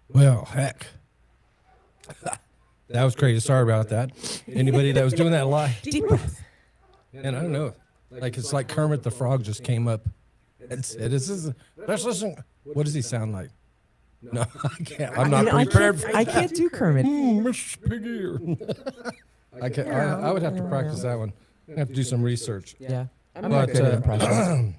Well, heck. That was crazy. Sorry about that. Anybody that was doing that live. Deep breath. And I don't know. Like, it's like Kermit the Frog just came up and said, let's listen. What does he sound like? No, I can't. I'm not prepared for I that. can't do Kermit. Miss Piggy. I can't. I would have to practice that one. I have to do some research. Yeah. I'm not But, good at impressions.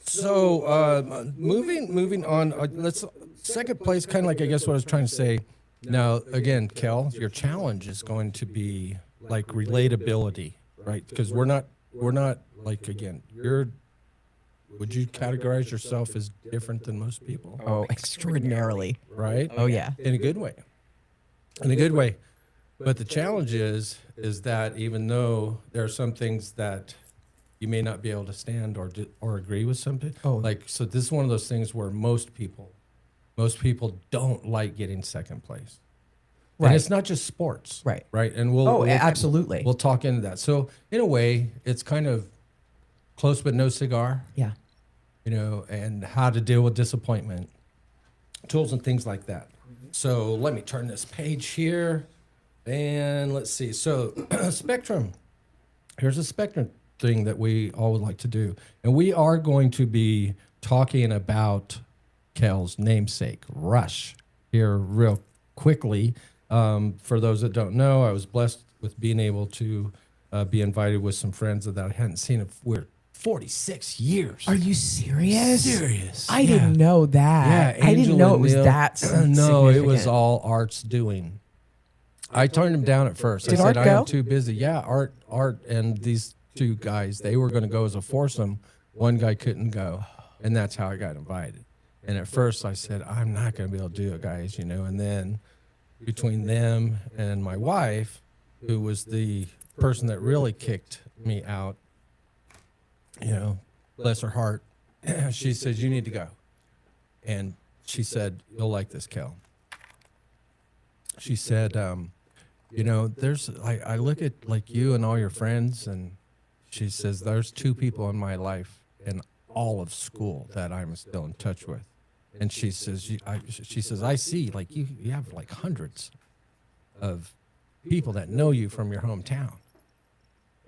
So moving on. Let's second place. Kind of like I guess what I was trying to say. Now again, Kel, your challenge is going to be like relatability, right? Because we're not like again. Would you categorize yourself as different than most people? Oh, extraordinarily. Right? Oh, yeah. In a good way. In a good way. But the challenge is that even though there are some things that you may not be able to stand or agree with something, like, so this is one of those things where most people don't like getting second place. Right. And it's not just sports. Right. Right. And absolutely. We'll talk into that. So in a way, it's kind of close but no cigar. Yeah. You know, and how to deal with disappointment, tools and things like that. So let me turn this page here, and let's see. So Spectrum, here's a Spectrum thing that we all would like to do. And we are going to be talking about Kel's namesake, Rush, here real quickly. For those that don't know, I was blessed with being able to be invited with some friends that I hadn't seen in 46 years. Are you serious? Serious. I didn't know that. Yeah, I didn't Angel know it and was Neil. that No, it was significant. all Art's doing. I turned him down at first. Did I said, Art I go? am too busy. Yeah, Art and these two guys, they were going to go as a foursome. One guy couldn't go, and that's how I got invited. And at first I said, I'm not going to be able to do it, guys, you know. And then between them and my wife, who was the person that really kicked me out, you know, bless her heart, she says, you need to go. And she said, you'll like this, Kel. She said, you know, I look at like you and all your friends, and she says, there's two people in my life and all of school that I'm still in touch with. And she says, I see, like you have like hundreds of people that know you from your hometown.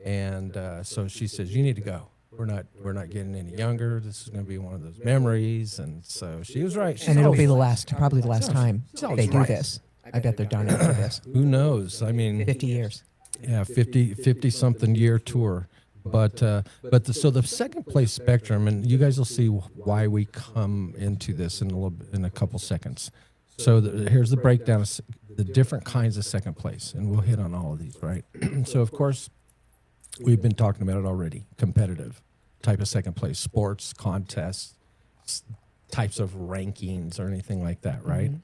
And so she says, you need to go. We're not getting any younger. This is going to be one of those memories. And so she was right. And it'll be probably the last time she's always they do right. this. I bet they're done after this. Who knows? I mean, 50 years. yeah, 50 something year tour. But so the second place Spectrum, and you guys will see why we come into this in a couple seconds. So here's the breakdown of the different kinds of second place, and we'll hit on all of these, right? So of course, we've been talking about it already. Competitive type of second place, sports, contests, types of rankings or anything like that, right? Mm-hmm.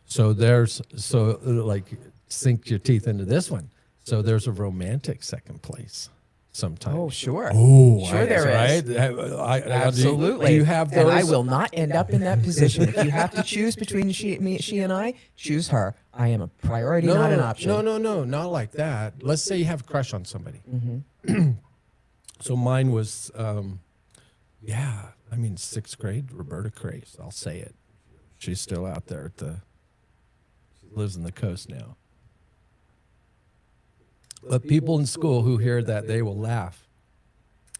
So like sink your teeth into this one. So there's a romantic second place sometimes. Oh, sure. Oh, Sure there is. Right? Absolutely. Do you have those? And I will not end up in that position. If you have to choose between she and I, choose her. I am a priority, not an option. No, not like that. Let's say you have a crush on somebody. Mm-hmm. So mine was, sixth grade, Roberta Crace. I'll say it. She's still out there she lives in the coast now. But people in school who hear that, they will laugh.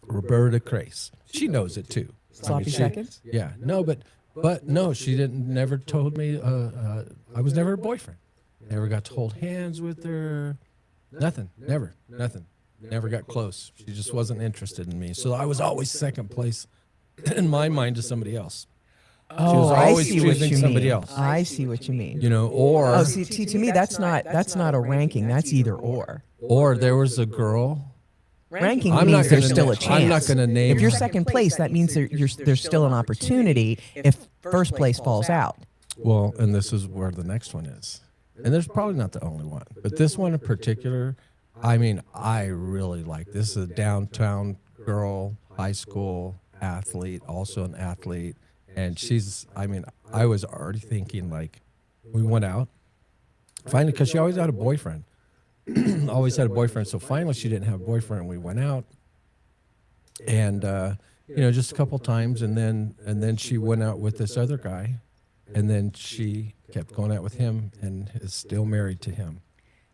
Roberta Crace. She knows it too. Sloppy seconds? Yeah. No, but no, she never told me, I was never her boyfriend. Never got to hold hands with her. Nothing. Never. Nothing. Never got close. She just wasn't interested in me. So I was always second place in my mind to somebody else. Oh, She was always I see what choosing you somebody mean. else. I see what you mean. You know, or Oh, see, to me, that's not a ranking. That's either or. there was a girl. Ranking I'm not means there's gonna still na- a chance. I'm not gonna name If you're her. second place, that means there's still an opportunity if first place falls out. Well, and this is where the next one is. And there's probably not the only one. But this one in particular, I mean, I really like. This is a downtown girl, high school athlete, also an athlete. And I was already thinking, like, we went out. Finally, because she always had a boyfriend. Always had a boyfriend. So finally, she didn't have a boyfriend. We went out. And, just a couple times. And then she went out with this other guy. And then she kept going out with him and is still married to him.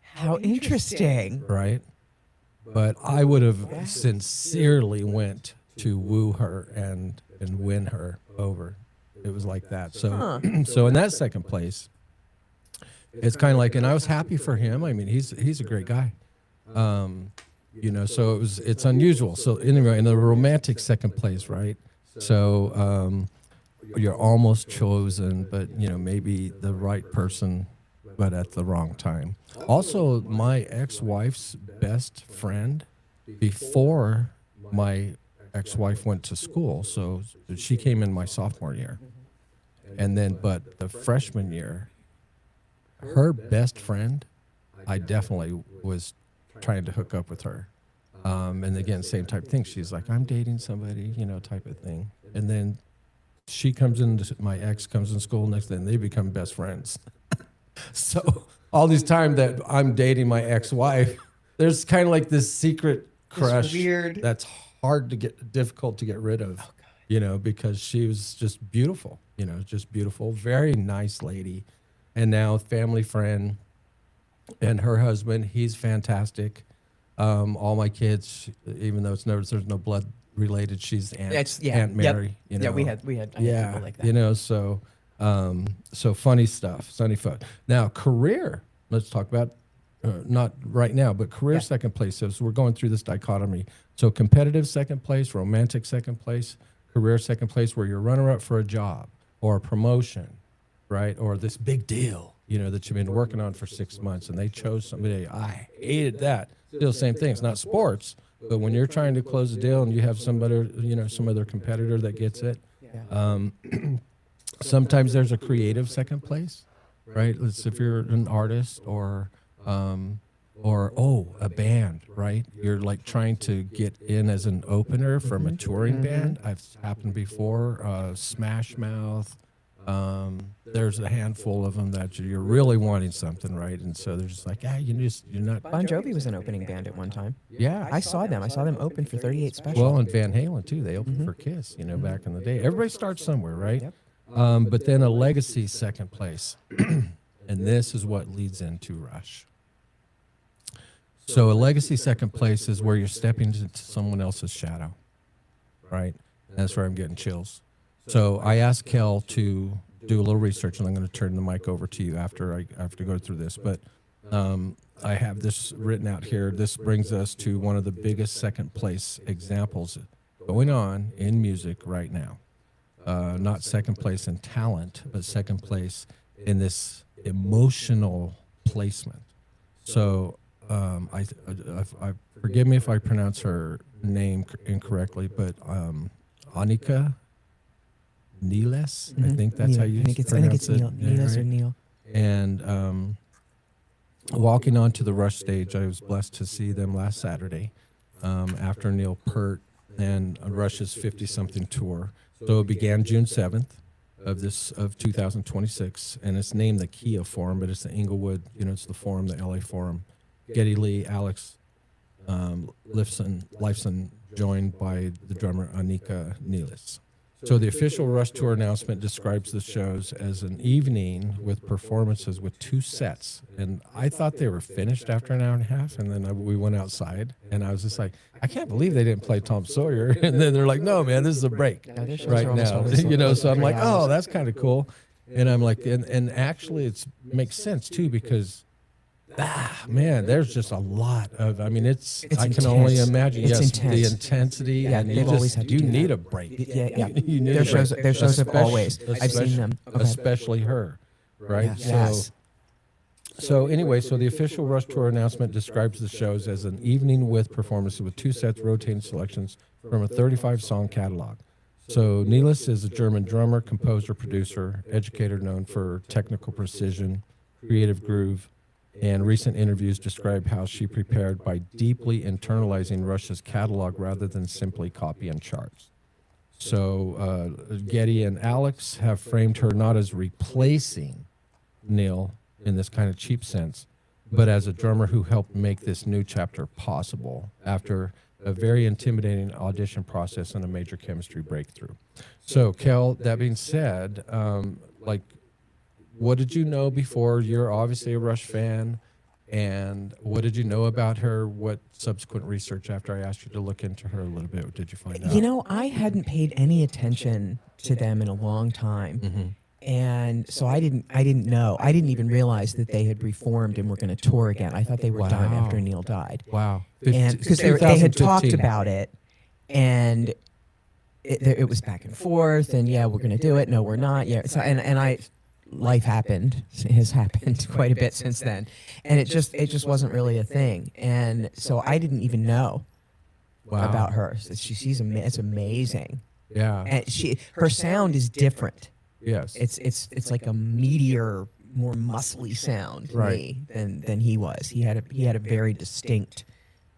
How interesting. Right. But I would have sincerely went to woo her and win her over. It was like that. So, so in that second place, it's kind of like, and I was happy for him. I mean, he's a great guy. You know, so it's unusual. So anyway, in the romantic second place, right? So you're almost chosen, but you know, maybe the right person, but at the wrong time. Also, my ex-wife's best friend before my ex-wife went to school. So she came in my sophomore year. And then, but the freshman year, her best friend, I definitely was trying to hook up with her. And again, same type of thing. She's like, I'm dating somebody, you know, type of thing. And then she comes in, my ex comes in school next day, and they become best friends. So all this time that I'm dating my ex-wife, there's kind of like this secret crush that's hard to difficult to get rid of, you know, because she was just beautiful, you know, just beautiful, very nice lady. And now family friend, and her husband, he's fantastic. All my kids, even though there's no blood related, she's Aunt Mary. You know? Yeah, we had people like that. You know, so funny stuff, sunny fun. Now career, let's talk about not right now, but career second place. So we're going through this dichotomy. So competitive second place, romantic second place, career second place, where you're runner up for a job or a promotion, right, or this big deal, you know, that you've been working on for 6 months, and they chose somebody. I hated that. Still, same thing. It's not sports, but when you're trying to close a deal and you have somebody, you know, some other competitor that gets it, sometimes there's a creative second place, right? If you're an artist or a band, right? You're like trying to get in as an opener from a touring band. I've happened before. Smash Mouth. There's a handful of them that you're really wanting something, right? And so they're just like, you're not. Bon Jovi was an opening band at one time. Yeah, I saw them open for 38 Special. Well, and Van Halen too. They opened for Kiss, you know, back in the day. Everybody starts somewhere, right? Yep. But then a legacy second place, and this is what leads into Rush. So a legacy second place is where you're stepping into someone else's shadow, right? And that's where I'm getting chills. So I asked Kel to do a little research, and I'm going to turn the mic over to you after I have to go through this. But I have this written out here. This brings us to one of the biggest second place examples going on in music right now. Not second place in talent, but second place in this emotional placement. So I forgive me if I pronounce her name incorrectly, but Annika Niles, I think that's how you pronounce it. Niles or Neil. And walking onto the Rush stage, I was blessed to see them last Saturday after Neil Peart and Rush's 50-something tour. So it began June 7th of 2026, and it's named the Kia Forum, but it's the Inglewood, you know, it's the Forum, the LA Forum. Geddy Lee, Alex Lifeson, joined by the drummer Annika Niles. So the official Rush tour announcement describes the shows as an evening with performances with 2 sets. And I thought they were finished after an hour and a half. And then we went outside, and I was just like, I can't believe they didn't play Tom Sawyer. And then they're like, no, man, this is a break right now. You know, so I'm like, oh, that's kind of cool. And I'm like, and actually it makes sense too, because man, there's just a lot of, I mean, it's I can only imagine, the intensity, and you need a break. Yeah. You need Their shows have always. I've seen them. Especially her, right? Yes. So anyway, so the official Rush tour announcement describes the shows as an evening with performances with 2 sets, rotating selections from a 35-song catalog. So Niles is a German drummer, composer, producer, educator known for technical precision, creative groove, and recent interviews describe how she prepared by deeply internalizing Rush's catalog rather than simply copying charts. So Geddy and Alex have framed her not as replacing Neil in this kind of cheap sense, but as a drummer who helped make this new chapter possible after a very intimidating audition process and a major chemistry breakthrough. So, Kel, that being said, what did you know before? You're obviously a Rush fan. And what did you know about her? What subsequent research after I asked you to look into her a little bit did you find out? You know, I hadn't paid any attention to them in a long time. Mm-hmm. And so I didn't know. I didn't even realize that they had reformed and were going to tour again. I thought they were done Wow. after Neil died. Wow. And because they had talked 2015. about it, and it was back and forth, and yeah, we're going to do it. No, we're not. Yeah. So, life has happened quite a bit since then, and it just wasn't really a thing. And so I didn't even know Wow. about her. So it's amazing. Yeah. And her sound is different. Yes. It's like a meteor, more muscly sound to Right. me than he was. He had a very distinct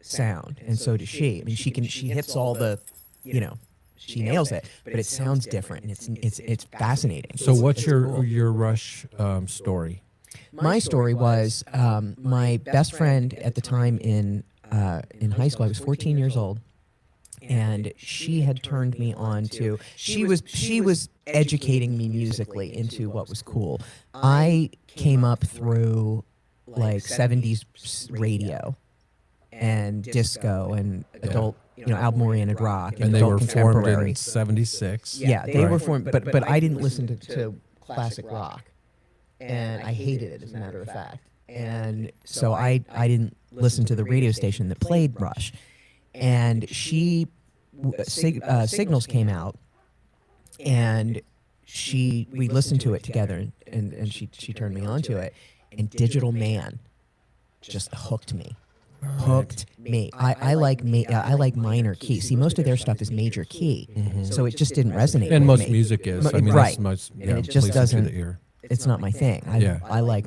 sound, and so does she. I mean, she hits all the, she nails it, but it sounds different, and it's fascinating. So what's It's your cool. your Rush story? My story was my best friend at the time in high school. I was 14 years old, and she had turned me on to. She was educating me musically into what was cool. I came up through like 70s radio and disco and adult, album-oriented rock and And they adult were formed contemporary. in '76. Yeah, they were Right. formed, but I didn't listen to classic rock, and I hated it, as a matter of fact. And so I didn't listen to the radio station that played Rush. And Signals came out, and we listened to it together, and she turned me on to it. And Digital Man just hooked me. I like minor key. See, most of their stuff is major key, so it just didn't resonate. And with most me. music is. I mean, right. that's most, And yeah, it just pleasing to doesn't. the ear. It's not my thing. Yeah. I like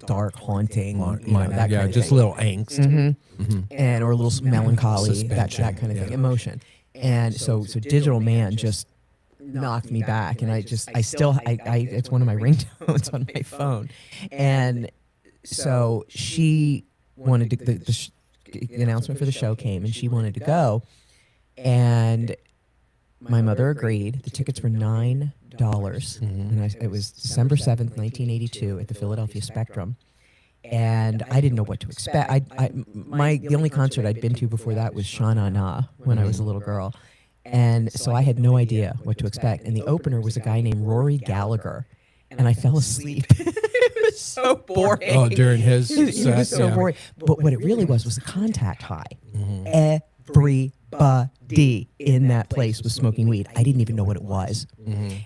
dark, haunting, that Yeah, kind of just a thing. little angst. And or a little melancholy, that Suspension, kind of thing, yeah. emotion. And so Digital Man just knocked me back, and I still it's one of my ringtones on my phone. And so she wanted to, the announcement for the show came, and she wanted to go, and my mother agreed. The tickets were $9, and it was December 7th, 1982, at the Philadelphia Spectrum. And I didn't know what to expect. The only concert I'd been to before that was Sha Na Na when I was a little girl, and so I had no idea what to expect. And the opener was a guy named Rory Gallagher, and I fell asleep. It was so boring. Oh, during his He set, was so yeah. boring. But what it really was the contact high. Everybody in that place was smoking weed. I didn't even know what it was.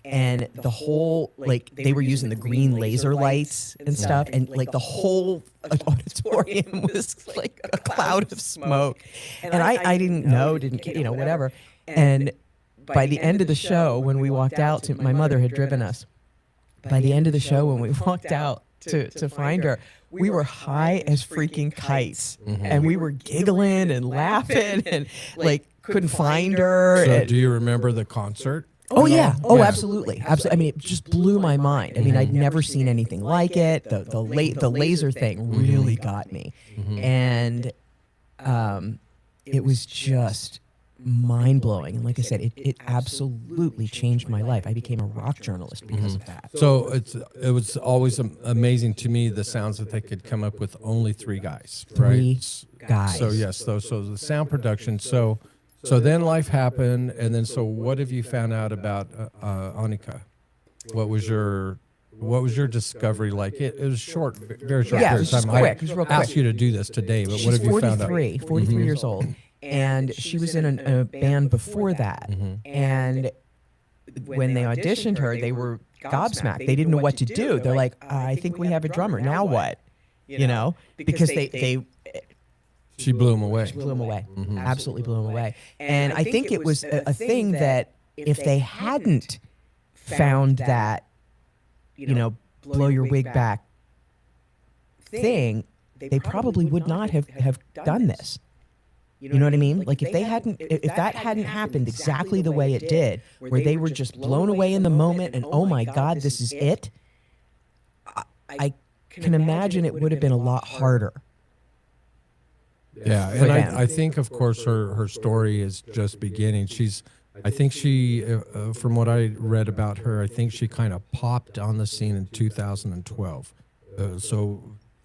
And the whole, they were using the green laser lights and stuff, and the whole auditorium was like a cloud of smoke. And I didn't know, whatever. And by the end of the show, when we walked out, my mother had driven us. By the end of the show, when we walked out to find her, we were high as freaking kites, and we were giggling and laughing, and couldn't find her. So and- do you remember the concert? Oh yeah. Oh, Yeah. absolutely. Absolutely. I mean, it just blew my mind. I mean, I'd never seen anything like it. The laser thing really got me, and it was just mind blowing. And like I said, it absolutely changed my life. I became a rock journalist because of that. So it was always amazing to me the sounds that they could come up with only three guys, Three right? guys. So yes, so the sound production. So then life happened, and then so what have you found out about Annika? What was your discovery like? It was short, very short. Yeah, period it was of just time. quick. It was real I asked quick. you to do this today, but what She's have you found out? 43 years old. And she was in a band before that. And when they auditioned her, they were gobsmacked. They didn't know what to do. They're like, I think we have a drummer. Now what? Because they She blew him away. blew them away. Absolutely blew them away. And I think it was a thing that if they hadn't found that, blow your wig back thing, they probably would not have done this. You know what I mean? Like if that hadn't happened exactly the way it did, where they were just blown away in the moment and oh my God, this is it. I can imagine it would have been a lot harder. Yeah, for and them. I think, of course, her story is just beginning. She's I think she, from what I read about her, I think she kind of popped on the scene in 2012. So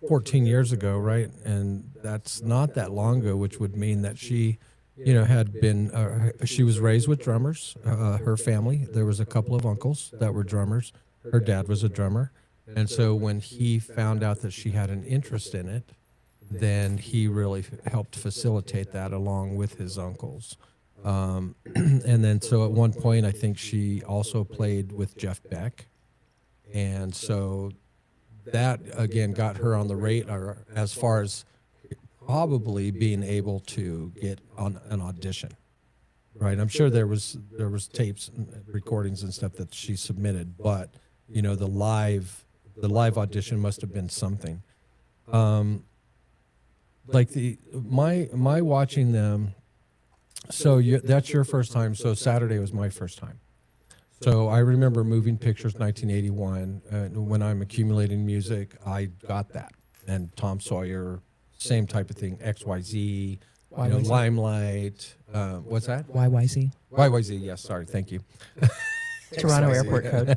14 years ago, right? And that's not that long ago, which would mean that she, had been, she was raised with drummers, her family. There was a couple of uncles that were drummers. Her dad was a drummer. And so when he found out that she had an interest in it, then he really helped facilitate that along with his uncles. And then so at one point, I think she also played with Jeff Beck. And so that, again, got her on the radar as far as probably being able to get on an audition. Right. I'm sure there was tapes and recordings and stuff that she submitted, but, the live audition must have been something. Like my watching them. So that's your first time. So Saturday was my first time. So I remember Moving Pictures 1981. When I'm accumulating music, I got that. And Tom Sawyer, same type of thing. XYZ, Limelight. What's that? YYZ. YYZ. Yes. Sorry. Thank you. Toronto airport code.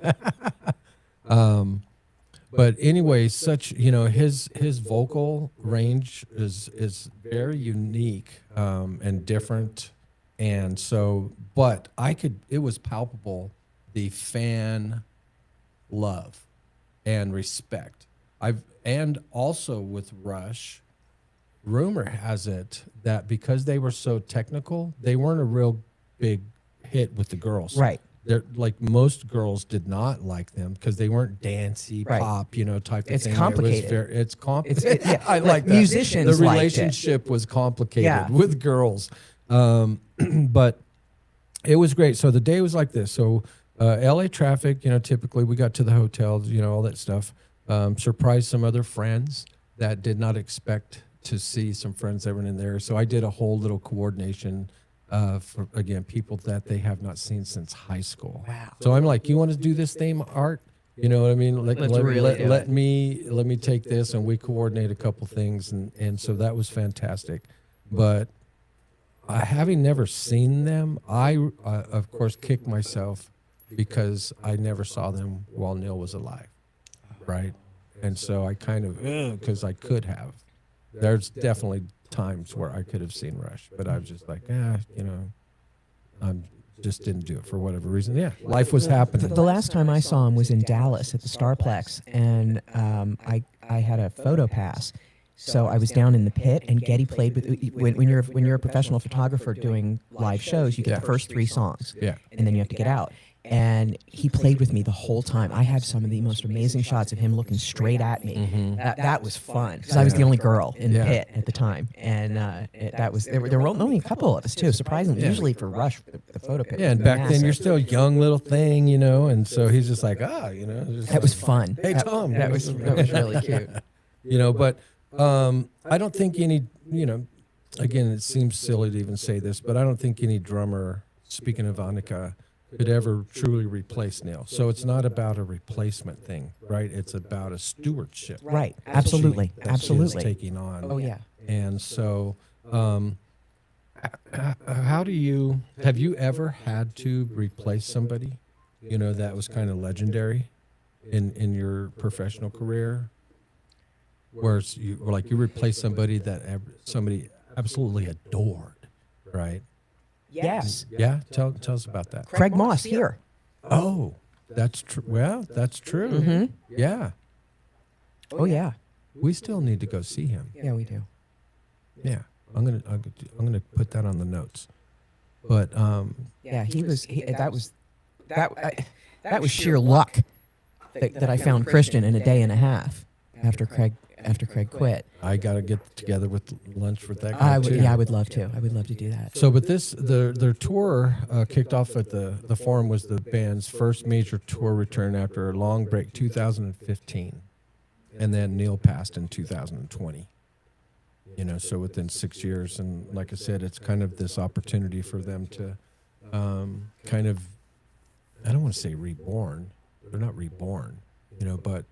But anyway, such his vocal range is very unique and different, and so. But it was palpable, the fan love and respect. And also with Rush, rumor has it that because they were so technical, they weren't a real big hit with the girls. Right. They're like most girls did not like them because they weren't dancey pop, type of it's thing. Complicated. It's complicated. Yeah. I like that. Musicians The liked relationship was complicated Yeah. with girls, but it was great. So the day was like this. So L.A. traffic, typically we got to the hotel, all that stuff. Surprised some other friends that did not expect to see some friends that were in there. So I did a whole little coordination. For again, people that they have not seen since high school. Wow. So I'm like, you want to do this theme, Art? You know what I mean? Let me take this, and we coordinate a couple things, and so that was fantastic. But having never seen them, I of course kicked myself because I never saw them while Neil was alive, right? And so I kind of because I could have. There's definitely times where I could have seen Rush, but I was just like, I just didn't do it for whatever reason. Yeah, life was happening. The last time I saw him was in Dallas at the Starplex, and I had a photo pass, so I was down in the pit, and Getty played with. When you're a professional photographer doing live shows, you get the first 3 songs, and then you have to get out. And he played with me the whole time. I have some of the most amazing shots of him looking straight at me. Mm-hmm. That was fun because I was the only girl in the pit at the time, and there were only a couple of us too. Surprisingly, usually for Rush, the photo pit. Yeah, and back then you're still a young little thing, and so he's just like, that was fun. Hey, Tom, that was really cute. But I don't think any, again, it seems silly to even say this, but I don't think any drummer, speaking of Annika, could ever truly replace Neil. So it's not about a replacement thing, right? It's about a stewardship. Right. Absolutely. Absolutely. Taking on. Oh, yeah. And so have you ever had to replace somebody, that was kind of legendary in your professional career? Where you replace somebody that somebody absolutely adored, right? Yes. Yeah. Tell us about that. Craig Moss here. Oh, that's true. Well, that's true. Mm-hmm. Yeah. Oh yeah. We still need to go see him. Yeah, we do. Yeah. I'm gonna put that on the notes. But yeah, that was sheer luck that I found Christian in a day and a half after Craig quit. I got to get together with lunch with that guy too. Yeah, I would love to. I would love to do that. So, but their tour kicked off at the Forum, was the band's first major tour return after a long break, 2015, and then Neil passed in 2020. So within 6 years, and like I said, it's kind of this opportunity for them to kind of, I don't want to say reborn. They're not reborn, but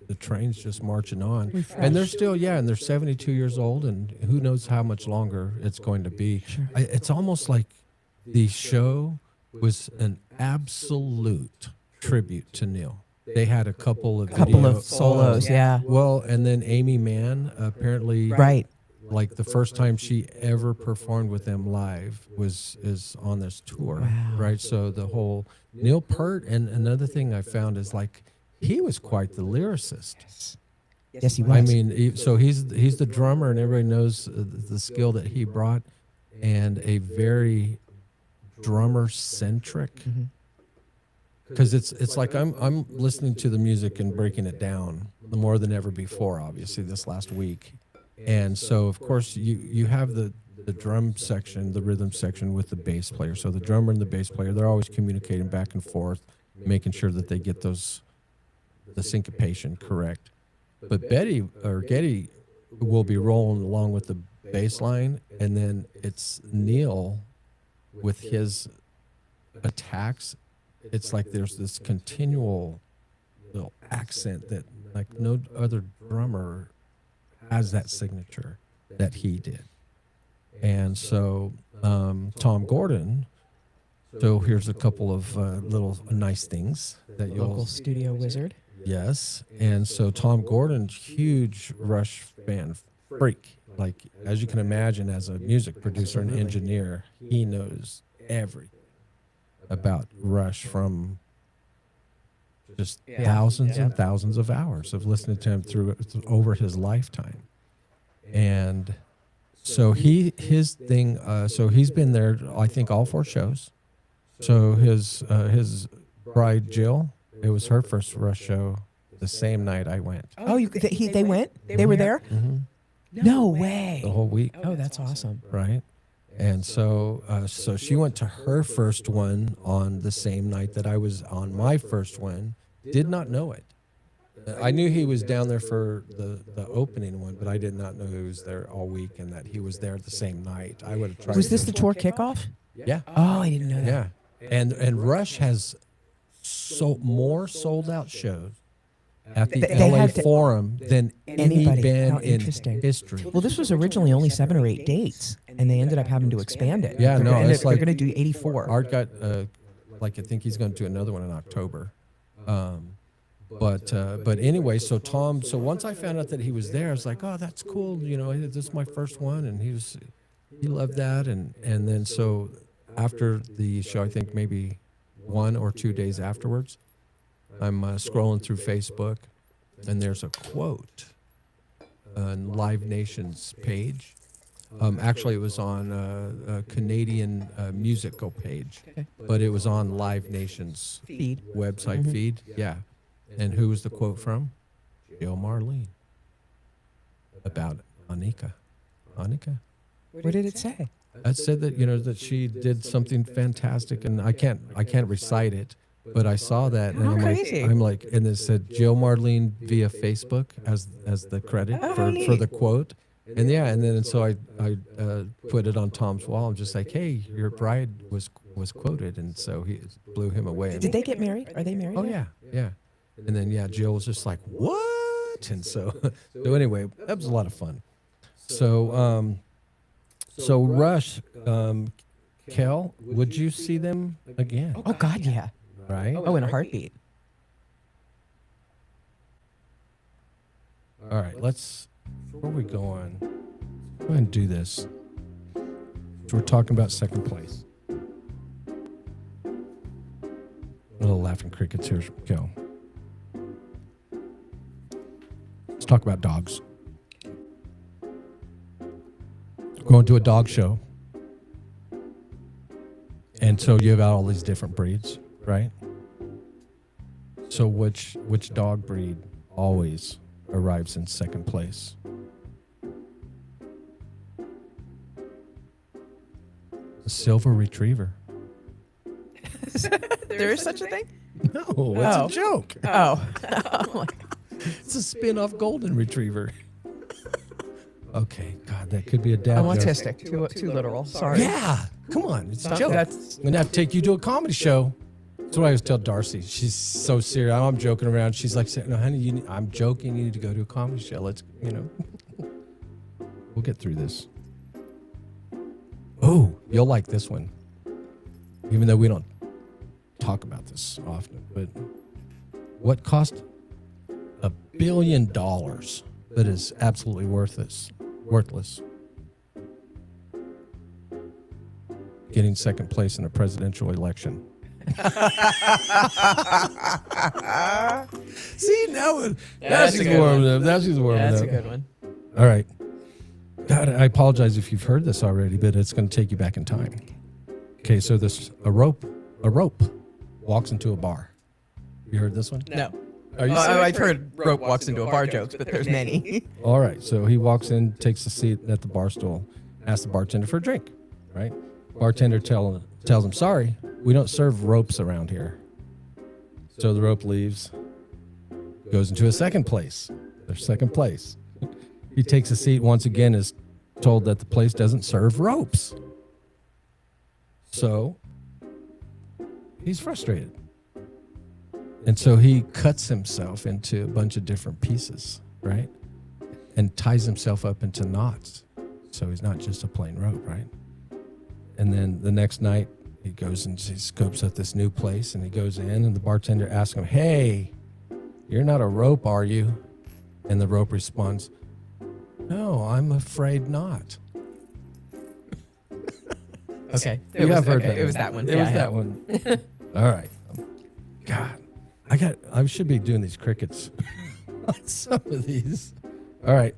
the train's just marching on. Refreshed. And they're still, and they're 72 years old, and who knows how much longer it's going to be. Sure. It's almost like the show was an absolute tribute to Neil. They had a couple of solos, yeah. Well, and then Amy Mann apparently, Right. like the first time she ever performed with them live is on this tour, Wow. right? So the whole Neil Peart, and another thing I found is like he was quite the lyricist. Yes, he was. I mean, so he's the drummer, and everybody knows the skill that he brought, and a very drummer centric. Because it's like I'm listening to the music and breaking it down more than ever before. Obviously, this last week, and so of course you have the drum section, the rhythm section with the bass player. So the drummer and the bass player, they're always communicating back and forth, making sure that they get the syncopation correct. But Geddy will be rolling along with the bass line, and then it's Neil with his attacks. It's like there's this continual little accent that like no other drummer has that signature that he did. And so Tom Gordon, so here's a couple of little nice things that Local studio wizard. Yes. And so Tom Gordon's huge Rush fan freak. Like, as you can imagine, as a music producer and engineer, he knows everything about Rush from just thousands and thousands of hours of listening to him over his lifetime. And so his thing, so he's been there, I think, all 4 shows. So his bride, Jill, it was her first Rush show the same night I went. Oh, they went? They were there? Mm-hmm. No way. The whole week. Oh, that's awesome. Right. And so she went to her first one on the same night that I was on my first one. Did not know it. I knew he was down there for the opening one, but I did not know he was there all week and that he was there the same night. I would have tried. Was this the tour kickoff? Yeah. Oh, I didn't know that. Yeah. And Rush has more sold out shows at the They LA had to- Forum than any Anybody. band How in interesting. history. Well, this was originally only 7 or 8 dates, and they ended up having to expand it. Yeah, They're no, gonna- it's like- they're going to do 84. Art got like I think he's going to do another one in October. But anyway, so Tom. So once I found out that he was there, I was like, oh, that's cool. You know, this is my first one, and he loved that. And then so after the show, I think maybe 1 or 2 days afterwards, I'm scrolling through Facebook, and there's a quote on Live Nation's page. Actually, it was on a Canadian musical page, but it was on Live Nation's Feed. website feed. Yeah. And who was the quote from? Jill Marlene. About Anika. Anika. What did it say? It said that, you know, that she did something fantastic, and I can't recite it, but I saw that, and How I'm crazy. like, and it said Jill Marlene via Facebook as the credit Oh, for neat. the quote. And yeah, and then so I put it on Tom's wall. I'm just like, hey, your bride was quoted, and so he blew him away. Did they get married? Are they married? Oh now? yeah. And then Jill was just like, what? And so anyway, that was a lot of fun. So Rush, Kel, would you see them again? Oh, God, yeah. Right. Oh, in a heartbeat. All right. Before we go on, go ahead and do this. So we're talking about second place. A little laughing crickets here, Kel. Let's talk about dogs. Going to a dog show. And so you have all these different breeds, right? So which dog breed always arrives in second place? A silver retriever. There is such a thing? No, it's Oh. a joke. Oh. It's a spin-off golden retriever. Okay, God, that could be a dad I'm joke. autistic. Too literal. Sorry. Yeah, come on, it's a joke. That's I'm gonna have to take you to a comedy show. That's what I always tell Darcy. She's so serious. I'm joking around. She's like, "No, honey, I'm joking. You need to go to a comedy show. Let's, we'll get through this." Oh, you'll like this one. even though we don't talk about this often, but what cost $1 billion that is absolutely worthless? Getting second place in a presidential election. See, now she's warming up. Now she's warming up. That's a good one. All right. God, I apologize if you've heard this already, but it's going to take you back in time. Okay, so a rope walks into a bar. You heard this one? No. Are you I've heard rope walks into a bar jokes, but there's many. All right, so he walks in, takes a seat at the bar stool, asks the bartender for a drink, right? Bartender tells him, sorry, we don't serve ropes around here. So the rope leaves, goes into a second place. Their second place. He takes a seat, once again is told that the place doesn't serve ropes. So he's frustrated. And so he cuts himself into a bunch of different pieces, right? And ties himself up into knots. So he's not just a plain rope, right? And then the next night, he goes and he scopes out this new place, and he goes in, and the bartender asks him, hey, you're not a rope, are you? And the rope responds, no, I'm afraid not. Okay. You have heard that. It was that one. It was that one. All right. God, I should be doing these crickets on some of these. All right.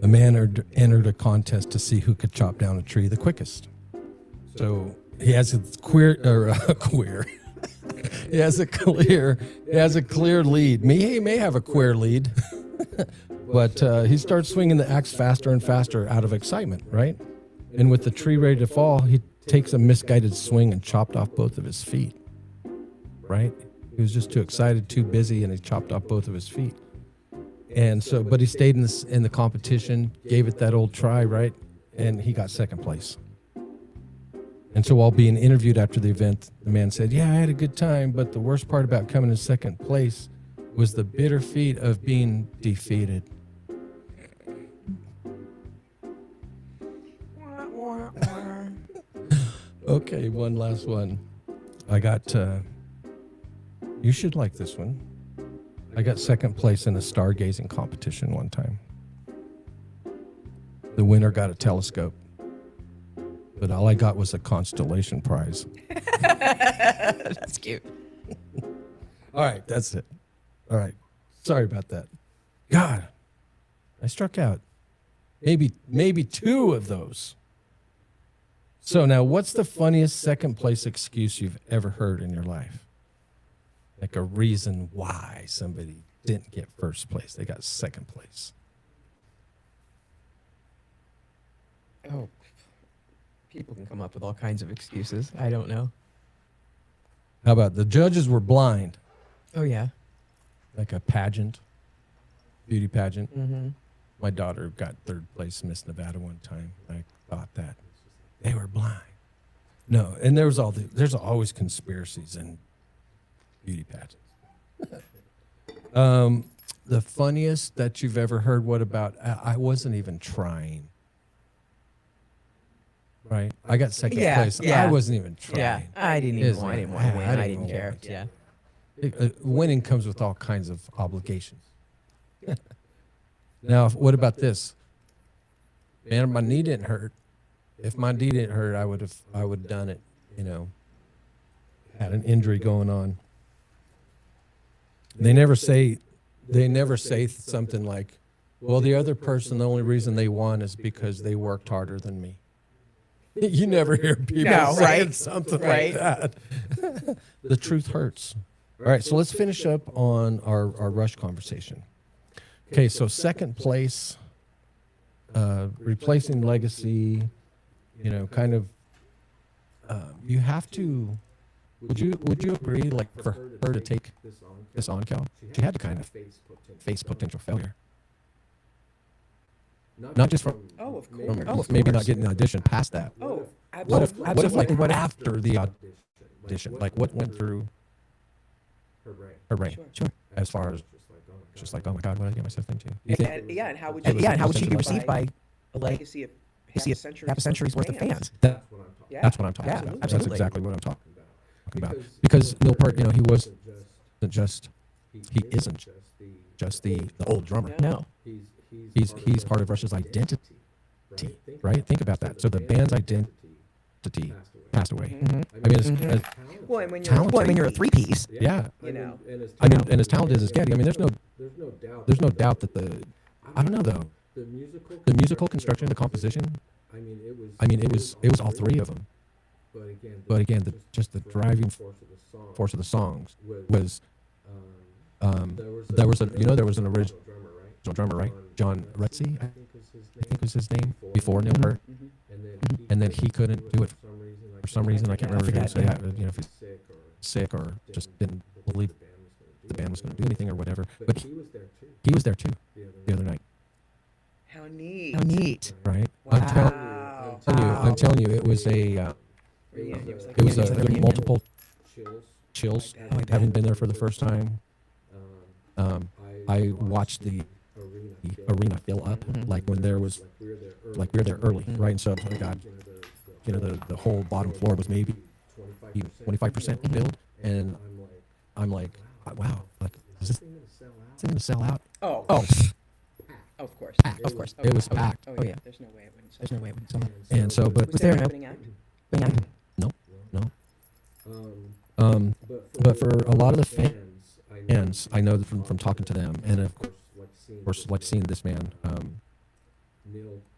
A man entered a contest to see who could chop down a tree the quickest. So he has a queer. He has a clear lead. He may have a queer lead, but he starts swinging the axe faster and faster out of excitement, right? And with the tree ready to fall, he takes a misguided swing and chopped off both of his feet, right? He was just too excited, too busy, and he chopped off both of his feet. And so, but he stayed in the competition, gave it that old try, right? And he got second place. And so while being interviewed after the event, the man said, yeah, I had a good time, but the worst part about coming in second place was the bitter feat of being defeated. Okay, one last one. I got, you should like this one. I got second place in a stargazing competition one time. The winner got a telescope, but all I got was a constellation prize. That's cute. All right, that's it. All right. Sorry about that. God, I struck out. Maybe two of those. So now, what's the funniest second place excuse you've ever heard in your life? Like a reason why somebody didn't get first place. They got second place. Oh, people can come up with all kinds of excuses. I don't know. How about the judges were blind? Oh, yeah. Like a pageant, beauty pageant. Mm-hmm. My daughter got third place Miss Nevada one time. I thought that they were blind. No, and there's always conspiracies in beauty pageants. The funniest that you've ever heard, what about, I wasn't even trying. Right? I got second place. Yeah. I wasn't even trying. Yeah, I didn't even want to win. I didn't care. Yeah. Winning comes with all kinds of obligations. Now, what about this? Man, my knee didn't hurt. If my knee didn't hurt, I would have done it. You know, had an injury going on. They never say something like, well, the other person, the only reason they won is because they worked harder than me. You never hear people saying something like that. The truth hurts. All right, so let's finish up on our Rush conversation. Okay, so second place, replacing legacy, kind of, you have to, would you agree, like, for her to take this on, Cal? She had to kind of face potential failure. Not just from, maybe not getting an audition past that. Oh, What absolutely. if like after the audition, like what went through her brain? Sure. As far as just like, oh my God, what did I get myself into? And how would And how would she be received by a legacy of to see half a century's worth of fans. That's what I'm talking Yeah, about. That's absolutely. exactly what I'm talking about. Because Neil Peart, he wasn't just he isn't just the old drummer. No. He's part of Rush's identity, right? Think about that. So the band's identity passed away. I mean, as Well, and when you're talented. Well, I mean, you're a three-piece. yeah. you know, I mean, and as talented as Getty, I mean, there's no doubt that I don't know though, the musical construction, the composition. I mean, it was all three of them. But again, just the driving force of the songs was there was an original drummer, right? John Rutsey, I think was his name before Neil Peart, and then he couldn't do it for some reason. I can't remember if if he's sick or just didn't believe the band was going to do anything or whatever. But he was there too the other night, how neat. How neat. right? Wow. I'm telling you, it was a It was like reunion. multiple chills having been there for the first time. I watched the arena fill up like when there was like we were there early, right? And so I got the whole bottom floor was maybe 25% filled, and I'm like, wow, like is this thing gonna sell out? Oh, Oh, of course. Packed. Of course. It was packed. Oh, Oh, yeah. yeah. There's no way it wouldn't sell. there's no way it wouldn't sell out. And so, but Was there there an an opening opening act? But yeah, no. But for a lot of the fans, I know that from talking to them, and of course, like seeing this man,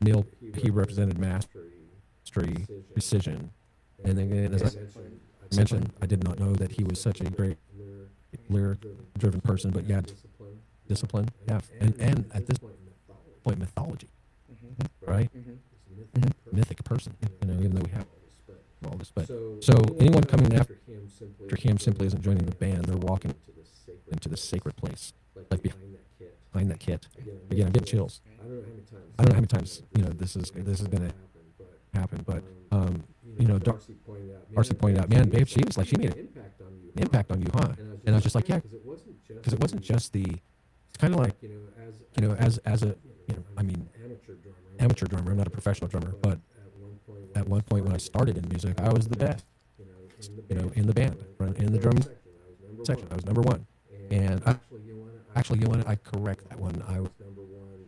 Neil, he represented mastery, precision, and then as I mentioned, I did not know that he was such a great lyric-driven person, but yeah, discipline, yeah, and at this point, mythology, right? Mythic person, even though we have all this, but so anyone coming after him simply isn't joining the band; they're walking into the sacred place, like behind that kit. Again, I'm getting chills. I don't know how many times this is gonna happen, but Darcy pointed out, man, babe, she made an impact on you, huh? And I was just like, yeah, because it wasn't just it's kind of like as a I mean, amateur drummer. I'm not a professional drummer, but at one point when I started in music, I was the best, in the band, in the drum section. I was number one. And I correct that one. I